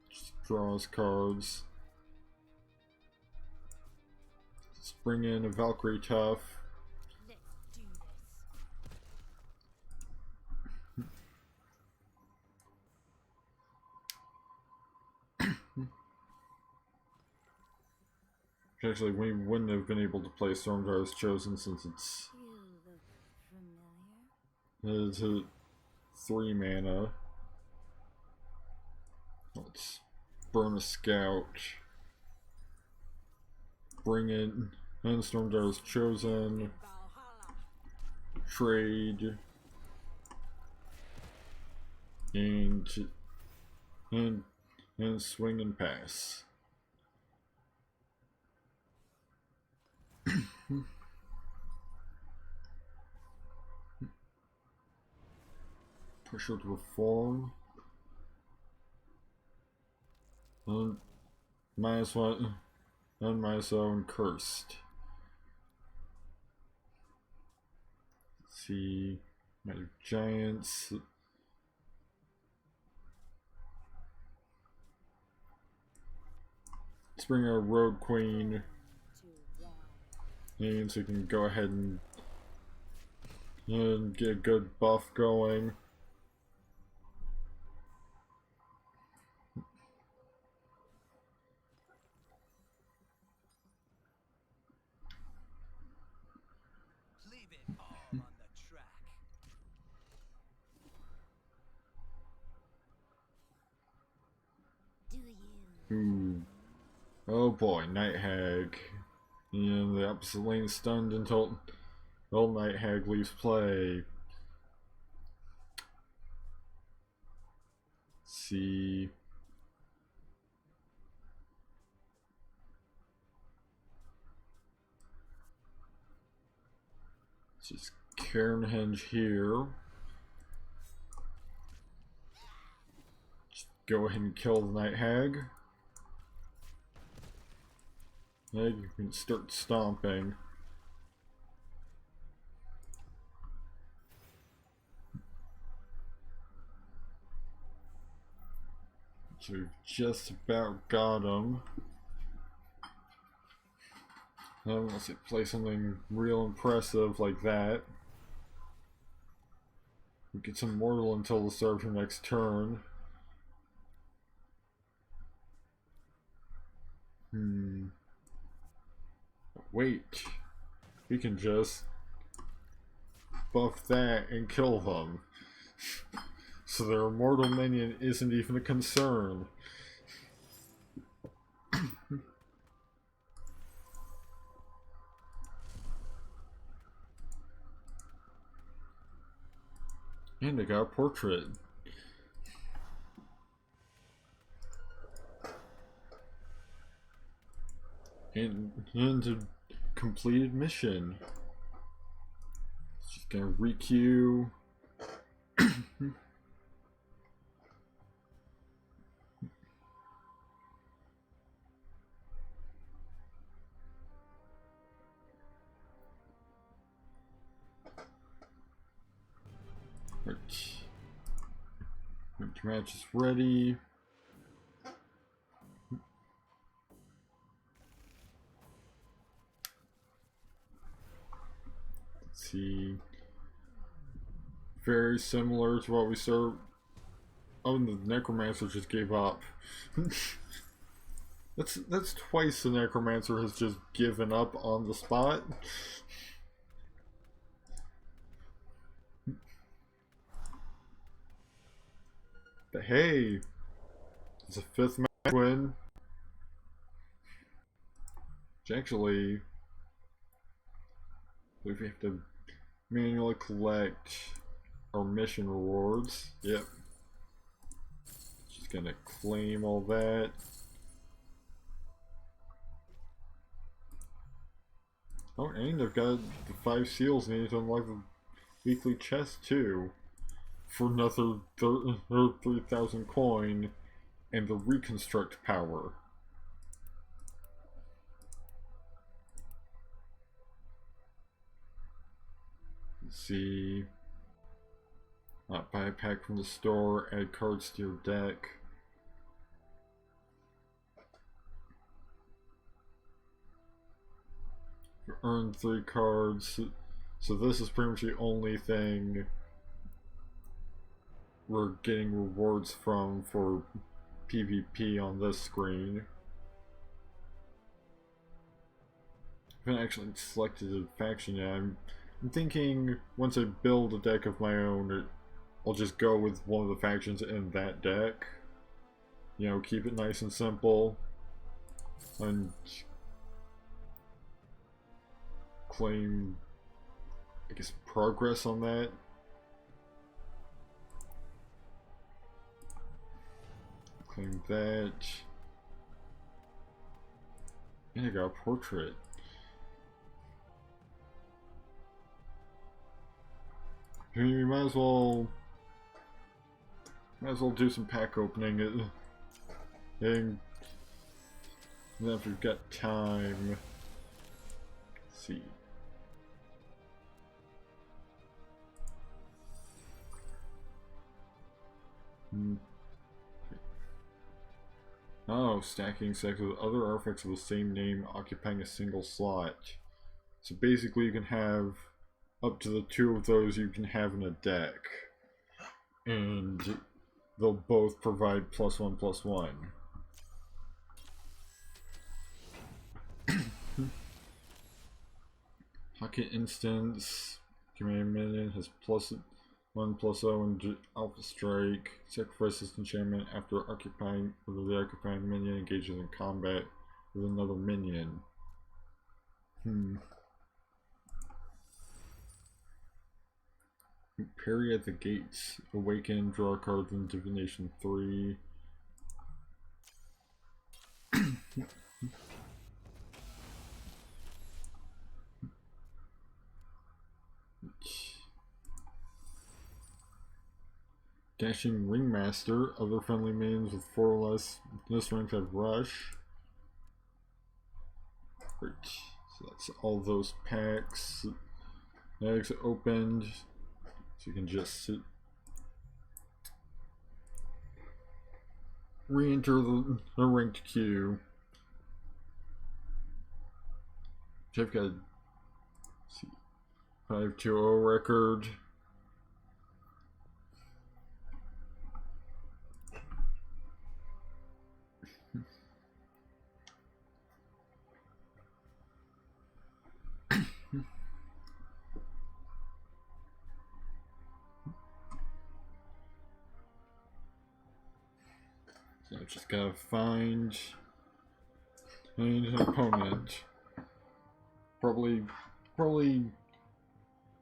Just draws cards. Let's bring in a Valkyrie Tough. Let's do this. Actually, we wouldn't have been able to play Stormdar's Chosen since it's a 3 mana. Let's burn a Scout. Bring in Stormdar's Chosen. Trade. And swing and pass. Pressure to reform. And -1 and -0 cursed. Let's see. Magic Giants. Let's bring our Road Queen. And so we can go ahead and get a good buff going. Leave it all on the track. Do you? Ooh. Oh boy, Night Hag. And the opposite lane is stunned until Night Hag leaves play. Let's see. Let's just Carnhenge here. Just go ahead and kill the Night Hag. Now you can start stomping. So we've just about got him. Unless it play something real impressive like that. It gets immortal until the start of your next turn. Wait. We can just buff that and kill them. So their immortal minion isn't even a concern. And I got a portrait. And a completed mission. Just gonna requeue. Match is ready. Let's see. Very similar to what we saw. Oh, and the Necromancer just gave up. That's twice the Necromancer has just given up on the spot. But hey, it's a 5th match win. Which actually, I believe we have to manually collect our mission rewards. Yep. Just gonna claim all that. Oh, and I've got the 5 seals needed to unlock the weekly chest too. For another 3,000 coin and the reconstruct power. Let's see. Not buy a pack from the store, add cards to your deck. You earn 3 cards. So this is pretty much the only thing we're getting rewards from for PvP on this screen. I haven't actually selected a faction yet. I'm thinking once I build a deck of my own, I'll just go with one of the factions in that deck. You know, keep it nice and simple. And claim, I guess, progress on that. Claim that. And I got a portrait. I mean, we might as well do some pack opening. And then if we've got time, let's see. Oh, stacking sets with other artifacts of the same name occupying a single slot. So basically you can have up to the 2 of those you can have in a deck. And they'll both provide +1/+1. Pocket instance. Command minion has +1/+0 and Alpha Strike. Sacrifice this enchantment after the occupying minion engages in combat with another minion. Parry at the gates. Awaken, draw a card from Divination 3. Dashing Ringmaster. Other friendly minions with 4 or less this rank have rush. Great. So that's all those packs. Eggs opened. So you can just sit. Re-enter the ranked queue. Which I've got a 5-2-0 record. Just gotta find an opponent. Probably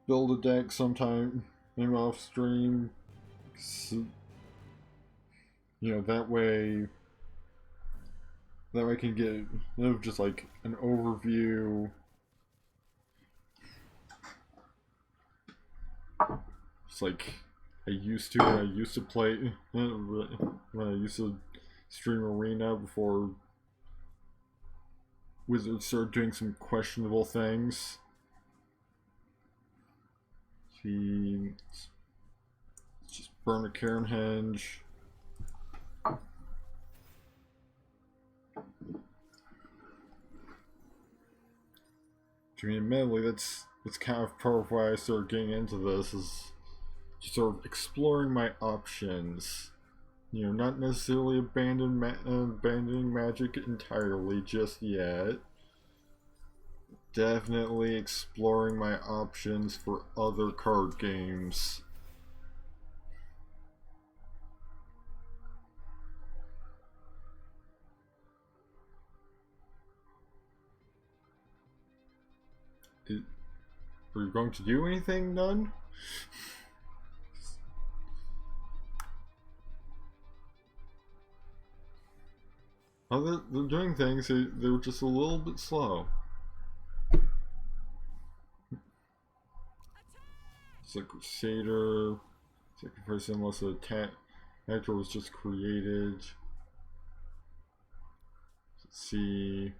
build a deck sometime, maybe off stream. So, you know, that way I can get just like an overview. It's like I used to when I used to play when I used to stream Arena before Wizards started doing some questionable things. Let's just burn a Cairnhenge. I mean, admittedly, that's kind of part of why I started getting into this, is just sort of exploring my options. You know, not necessarily abandoning Magic entirely just yet. Definitely exploring my options for other card games. Are you going to do anything, None? Oh, they're doing things, they're just a little bit slow. It's like Crusader, sacrifice unless the actor was just created. Let's see.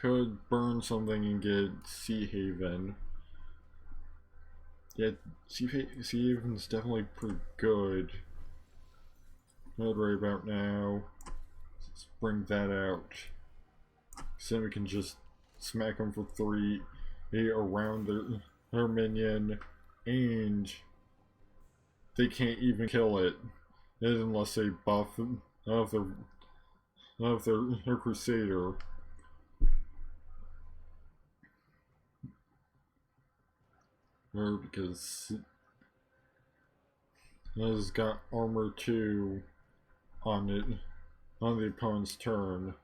Could burn something and get Sea Haven. Yeah, Sea Haven's definitely pretty good. Not right about now. Let's bring that out. So then we can just smack them for 3 around their minion, and they can't even kill it unless they buff of their Crusader. Or because it has got armor 2 on it on the opponent's turn.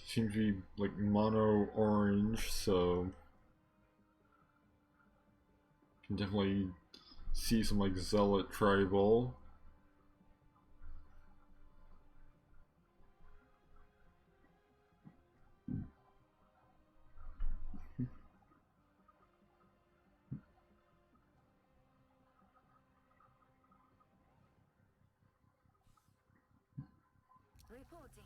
Seems to be like mono orange, so can definitely see some like Zealot Tribal. Reporting.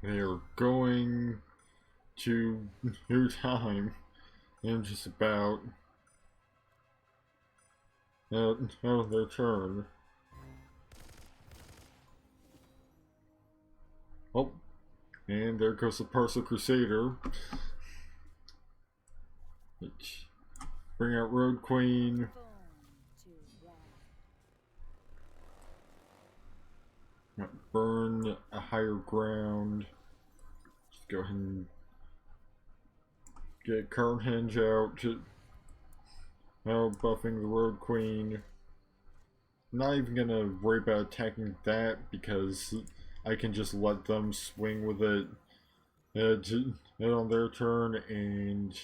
They are going to new time and just about out of their turn. Oh, and there goes the Parcel Crusader. Which, bring out Road Queen. Burn a higher ground. Just go ahead and get Cairnhenge out. Now buffing the Road Queen. I'm not even gonna worry about attacking that because I can just let them swing with it on their turn, and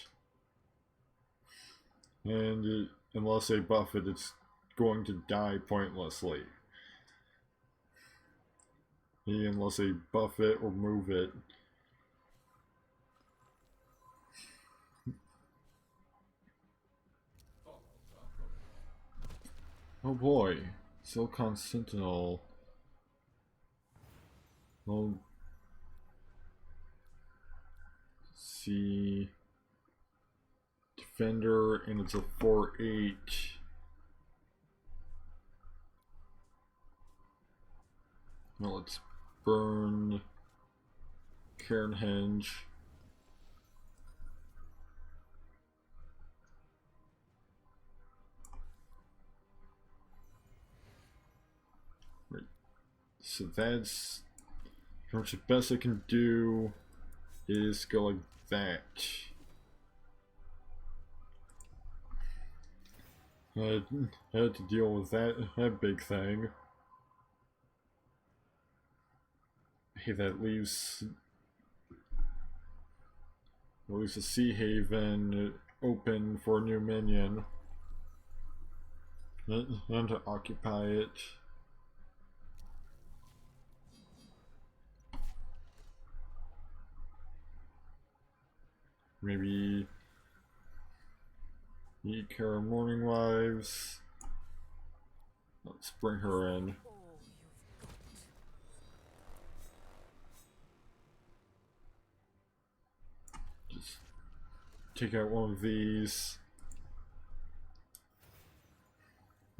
unless they buff it, it's going to die pointlessly. Unless they buff it or move it. Oh boy, Silicon Sentinel. Well, see, Defender, and it's a 4/8. Now let's burn Cairnhenge. Right. So that's pretty much the best I can do is go like that. I had to deal with that big thing. Hey, that leaves a Sea Haven open for a new minion and to occupy it. Maybe need Kara Morning Wives. Let's bring her in. Just take out one of these.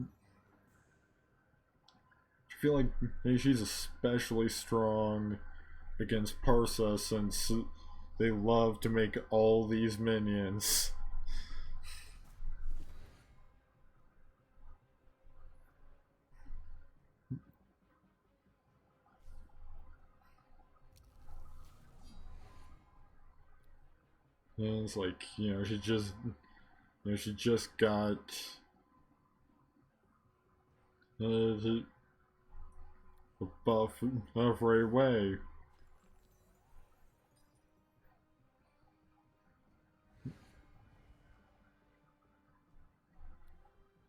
I feel like she's especially strong against Parsa since they love to make all these minions. And it's like, she just got a buff right away.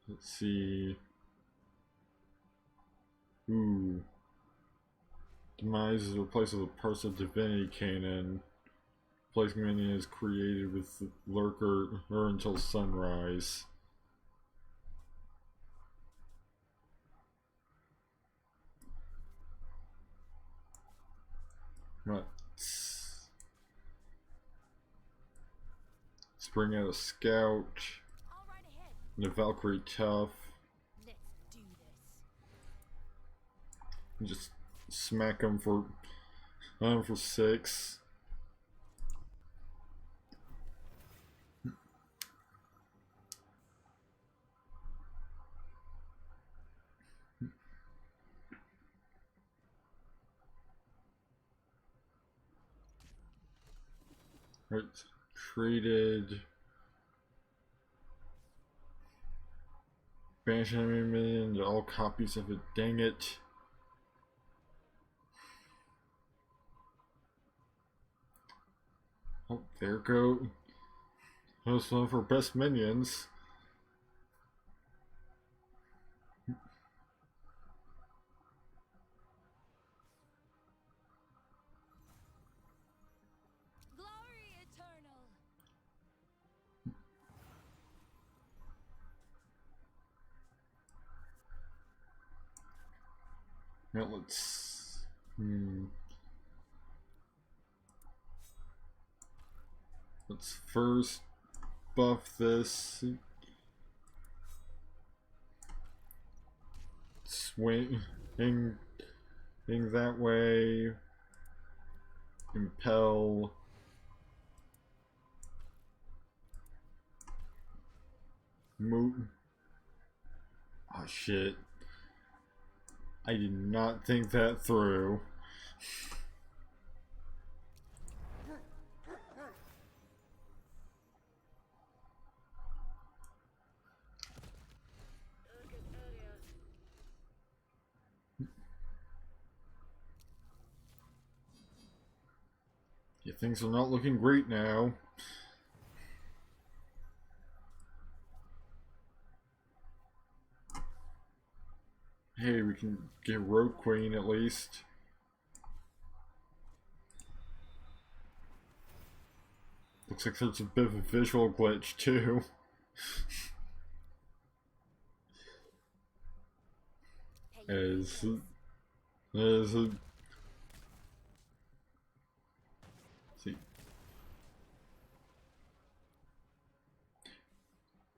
Let's see. Ooh. Demise is replaced with a Parsa Divinity Cannon. Placement minion is created with Lurker or until sunrise. Let's bring out a Scout and a Valkyrie Tough. Let's do this. And just smack them for 6. Right, traded. Banish enemy minion to all copies of it. Dang it. Oh, there go. That was one of our best minions. Glory eternal. Now let's let's first buff this. Swing that way. Impel. Move. Oh shit. I did not think that through. Yeah, things are not looking great now. Hey, we can get Road Queen at least. Looks like there's a bit of a visual glitch too. as see.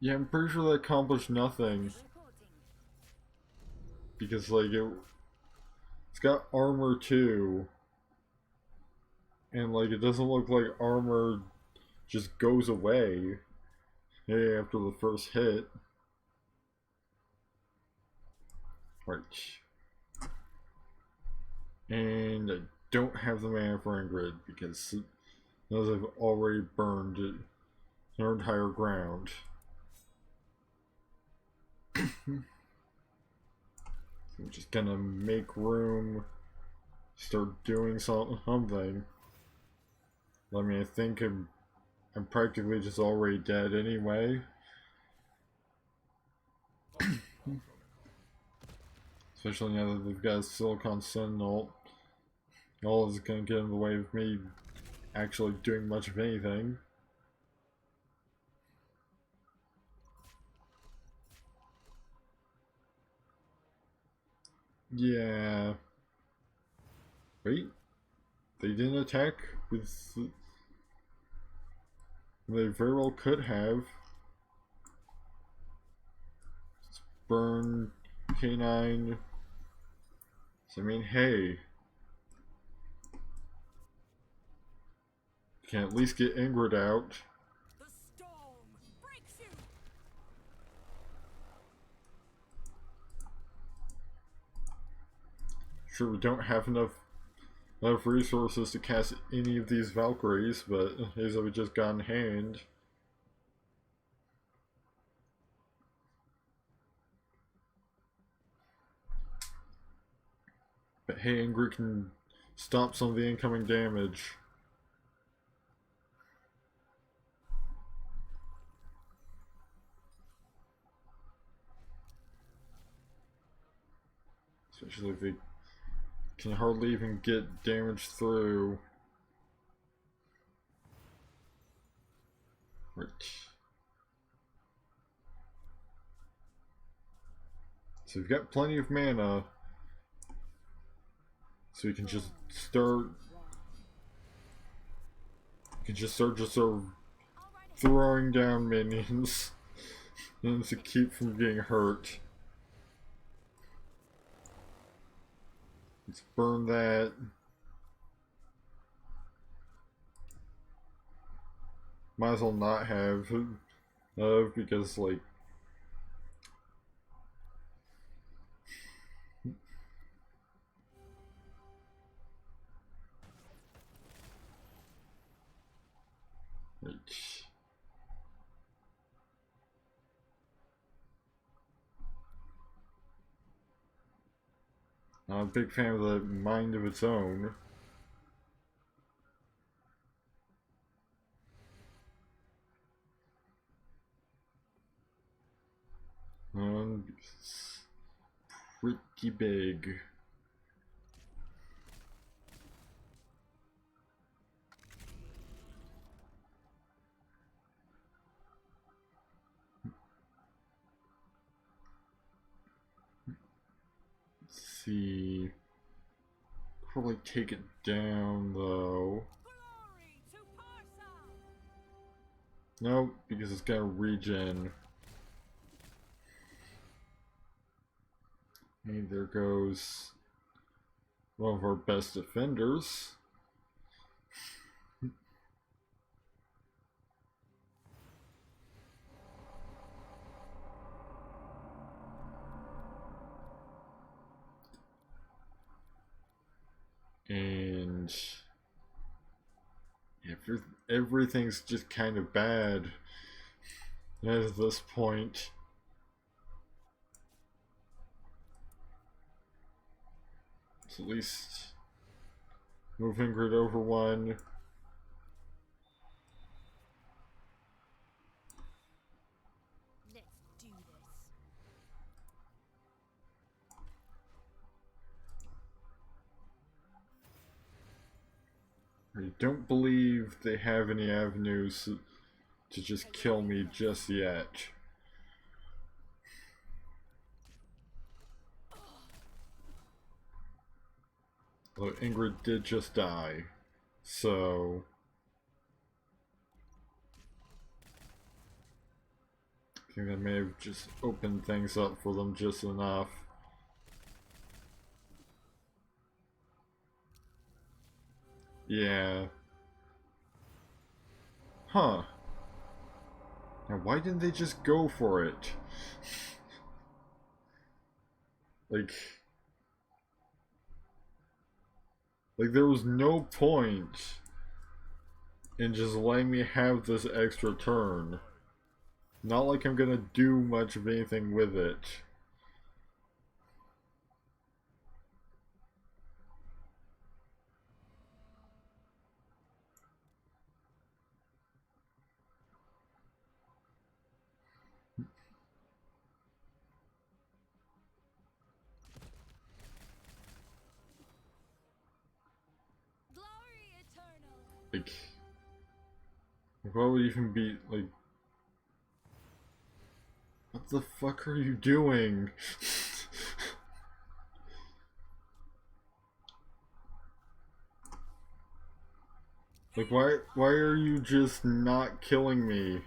Yeah, I'm pretty sure that accomplished nothing. Because like It's got armor too. And like it doesn't look like armor just goes away after the first hit. Right. And I don't have the mana for Ingrid because those have already burned their entire ground. I'm just gonna make room, start doing something. I mean, I think I'm practically just already dead anyway. Especially now that they've got a Silicon Sentinel. All is gonna get in the way of me actually doing much of anything. Yeah. Wait. They didn't attack with... They very well could have. Let's burn K9. So, I mean, hey. Can at least get Ingrid out. The storm breaks you. Sure, we don't have enough resources to cast any of these Valkyries, but these have just got in hand. But hey, Ingrid can stop some of the incoming damage. Especially if they can hardly even get damage through. Right. So we've got plenty of mana. So we can just start... just start throwing down minions. And to keep from getting hurt. Let's burn that. Might as well not have, because like... I'm a big fan of the mind of its own. It's pretty big. Let's see. Probably take it down though. Glory to Parsa. Nope, because it's got a regen. And there goes one of our best defenders. And everything's just kind of bad at this point. So at least move Ingrid over one. Let's do this. I don't believe they have any avenues to just kill me just yet. Although Ingrid did just die, so... I think that may have just opened things up for them just enough. Yeah. Huh. Now, why didn't they just go for it? Like, there was no point in just letting me have this extra turn. Not like I'm gonna do much of anything with it. Glory eternal. Like, what would even be, like... What the fuck are you doing? Like, why are you just not killing me?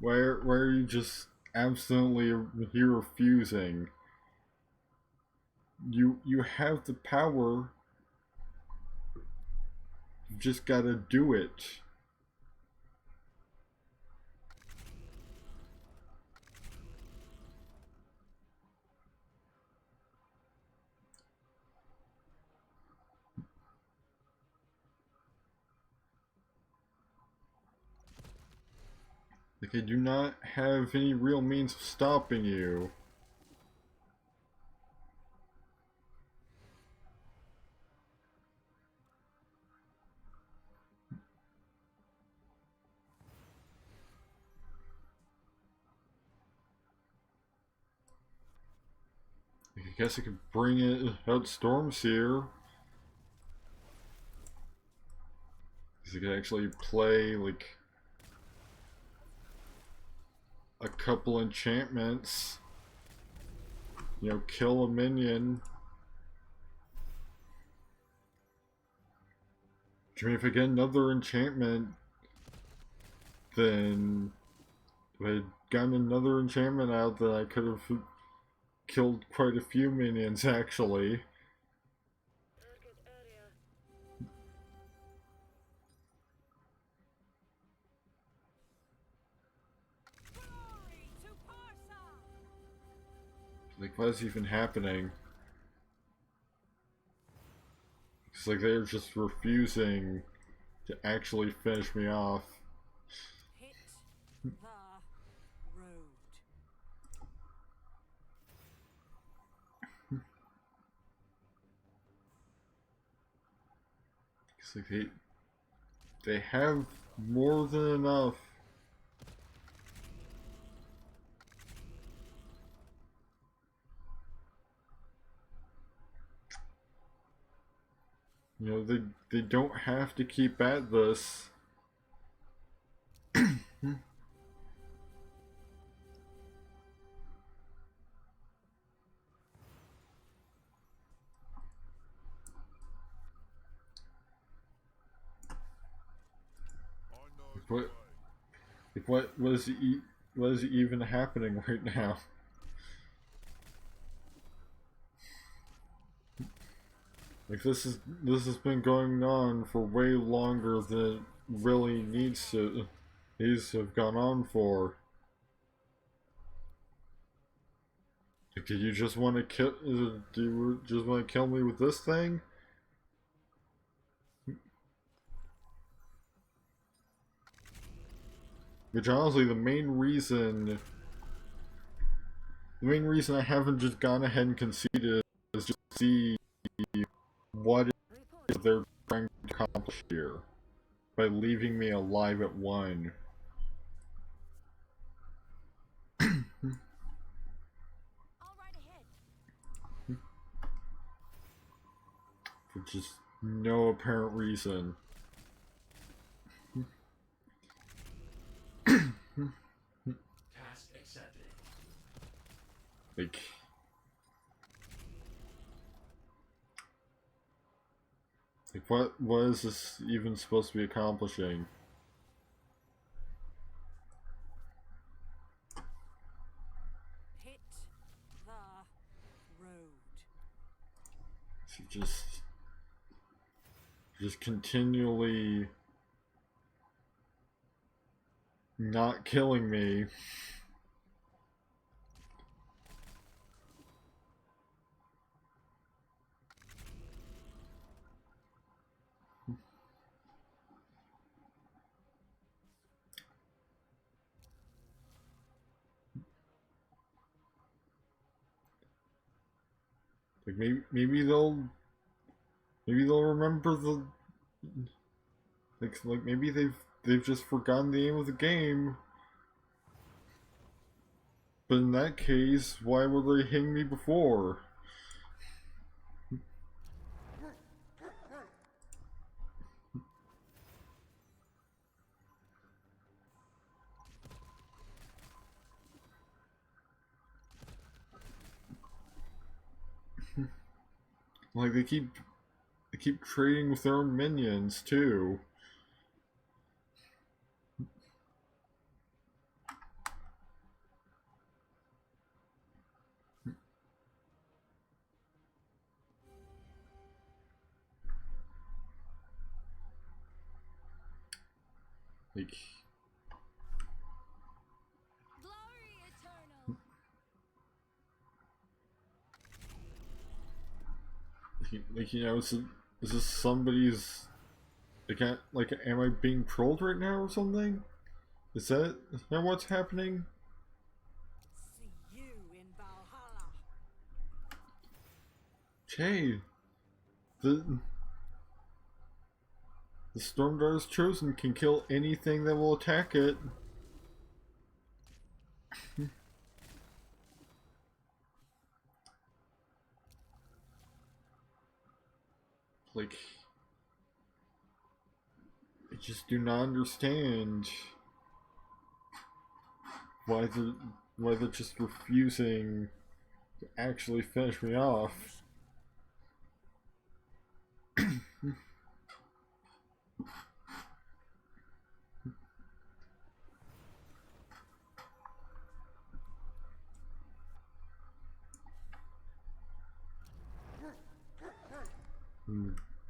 Why are you just absolutely here refusing? You have the power. You just gotta do it. Like, I do not have any real means of stopping you. I guess I could bring it out Stormseer. Because I could actually play, like, a couple enchantments. You know, kill a minion. I mean, if I get another enchantment, then if I had gotten another enchantment out, then I could have killed quite a few minions, actually. Glory to Parsa. Like, what is even happening? It's like they're just refusing to actually finish me off. Hit the road. It's like they have more than enough. You know, they don't have to keep at this. I know What? the way. Like, what is even happening right now? Like, this has been going on for way longer than it really needs to have gone on for. Like, do you just want to kill? Do you just want to kill me with this thing? Which honestly, the main reason I haven't just gone ahead and conceded is just to see what it is they're trying to accomplish here by leaving me alive at 1. All right ahead. For just no apparent reason. Task accepted. Like what is this even supposed to be accomplishing? Hit the road. She just just continually not killing me. Like maybe they'll remember the like maybe they've just forgotten the aim of the game. But in that case, why were they hitting me before? Like they keep trading with their own minions too. Like Glory eternal. you know, is this somebody's like am I being trolled right now or something? Is that what's happening? See you in Valhalla. Hey, the Stormdar's Chosen can kill anything that will attack it. Like, I just do not understand why they're just refusing to actually finish me off.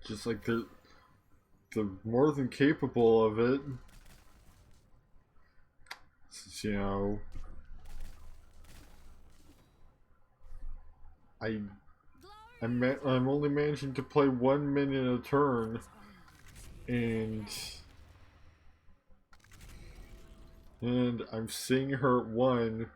Just like they're more than capable of it. Since, you know, I'm only managing to play 1 minute a turn, and I'm seeing her at 1.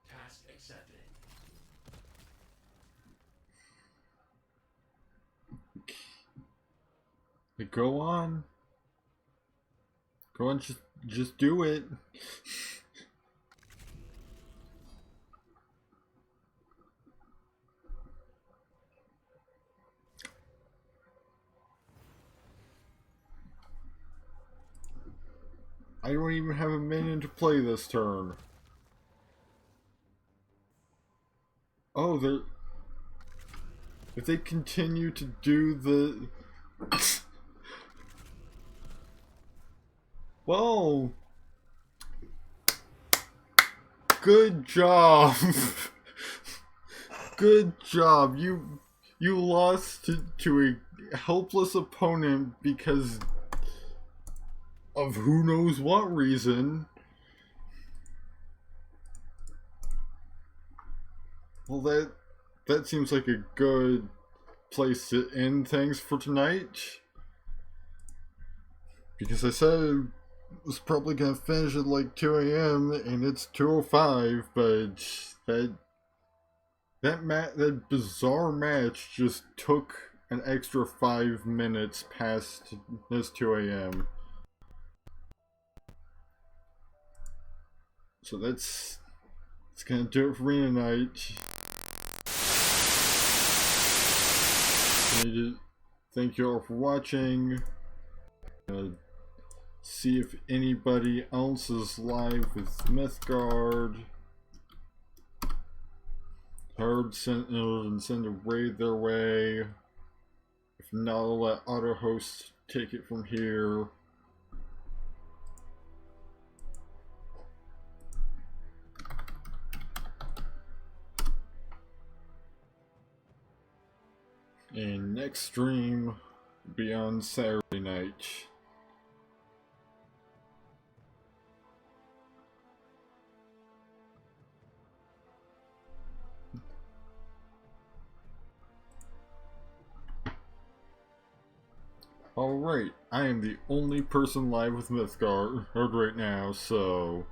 Task accepted. Like, go on, just do it. I don't even have a minion to play this turn. Oh, if they continue to do the... Well... Good job! Good job. You lost to a helpless opponent because of who knows what reason. Well, that seems like a good place to end things for tonight. Because I said I was probably gonna finish at like 2 a.m. and it's 2:05, but that bizarre match just took an extra 5 minutes past this 2 a.m. So it's gonna do it for me tonight. I need to thank you all for watching. See if anybody else is live with Mythgard. Hard send a raid their way. If not, I'll let auto host take it from here. And next stream will be on Saturday night. Alright, I am the only person live with Mythgard right now, so...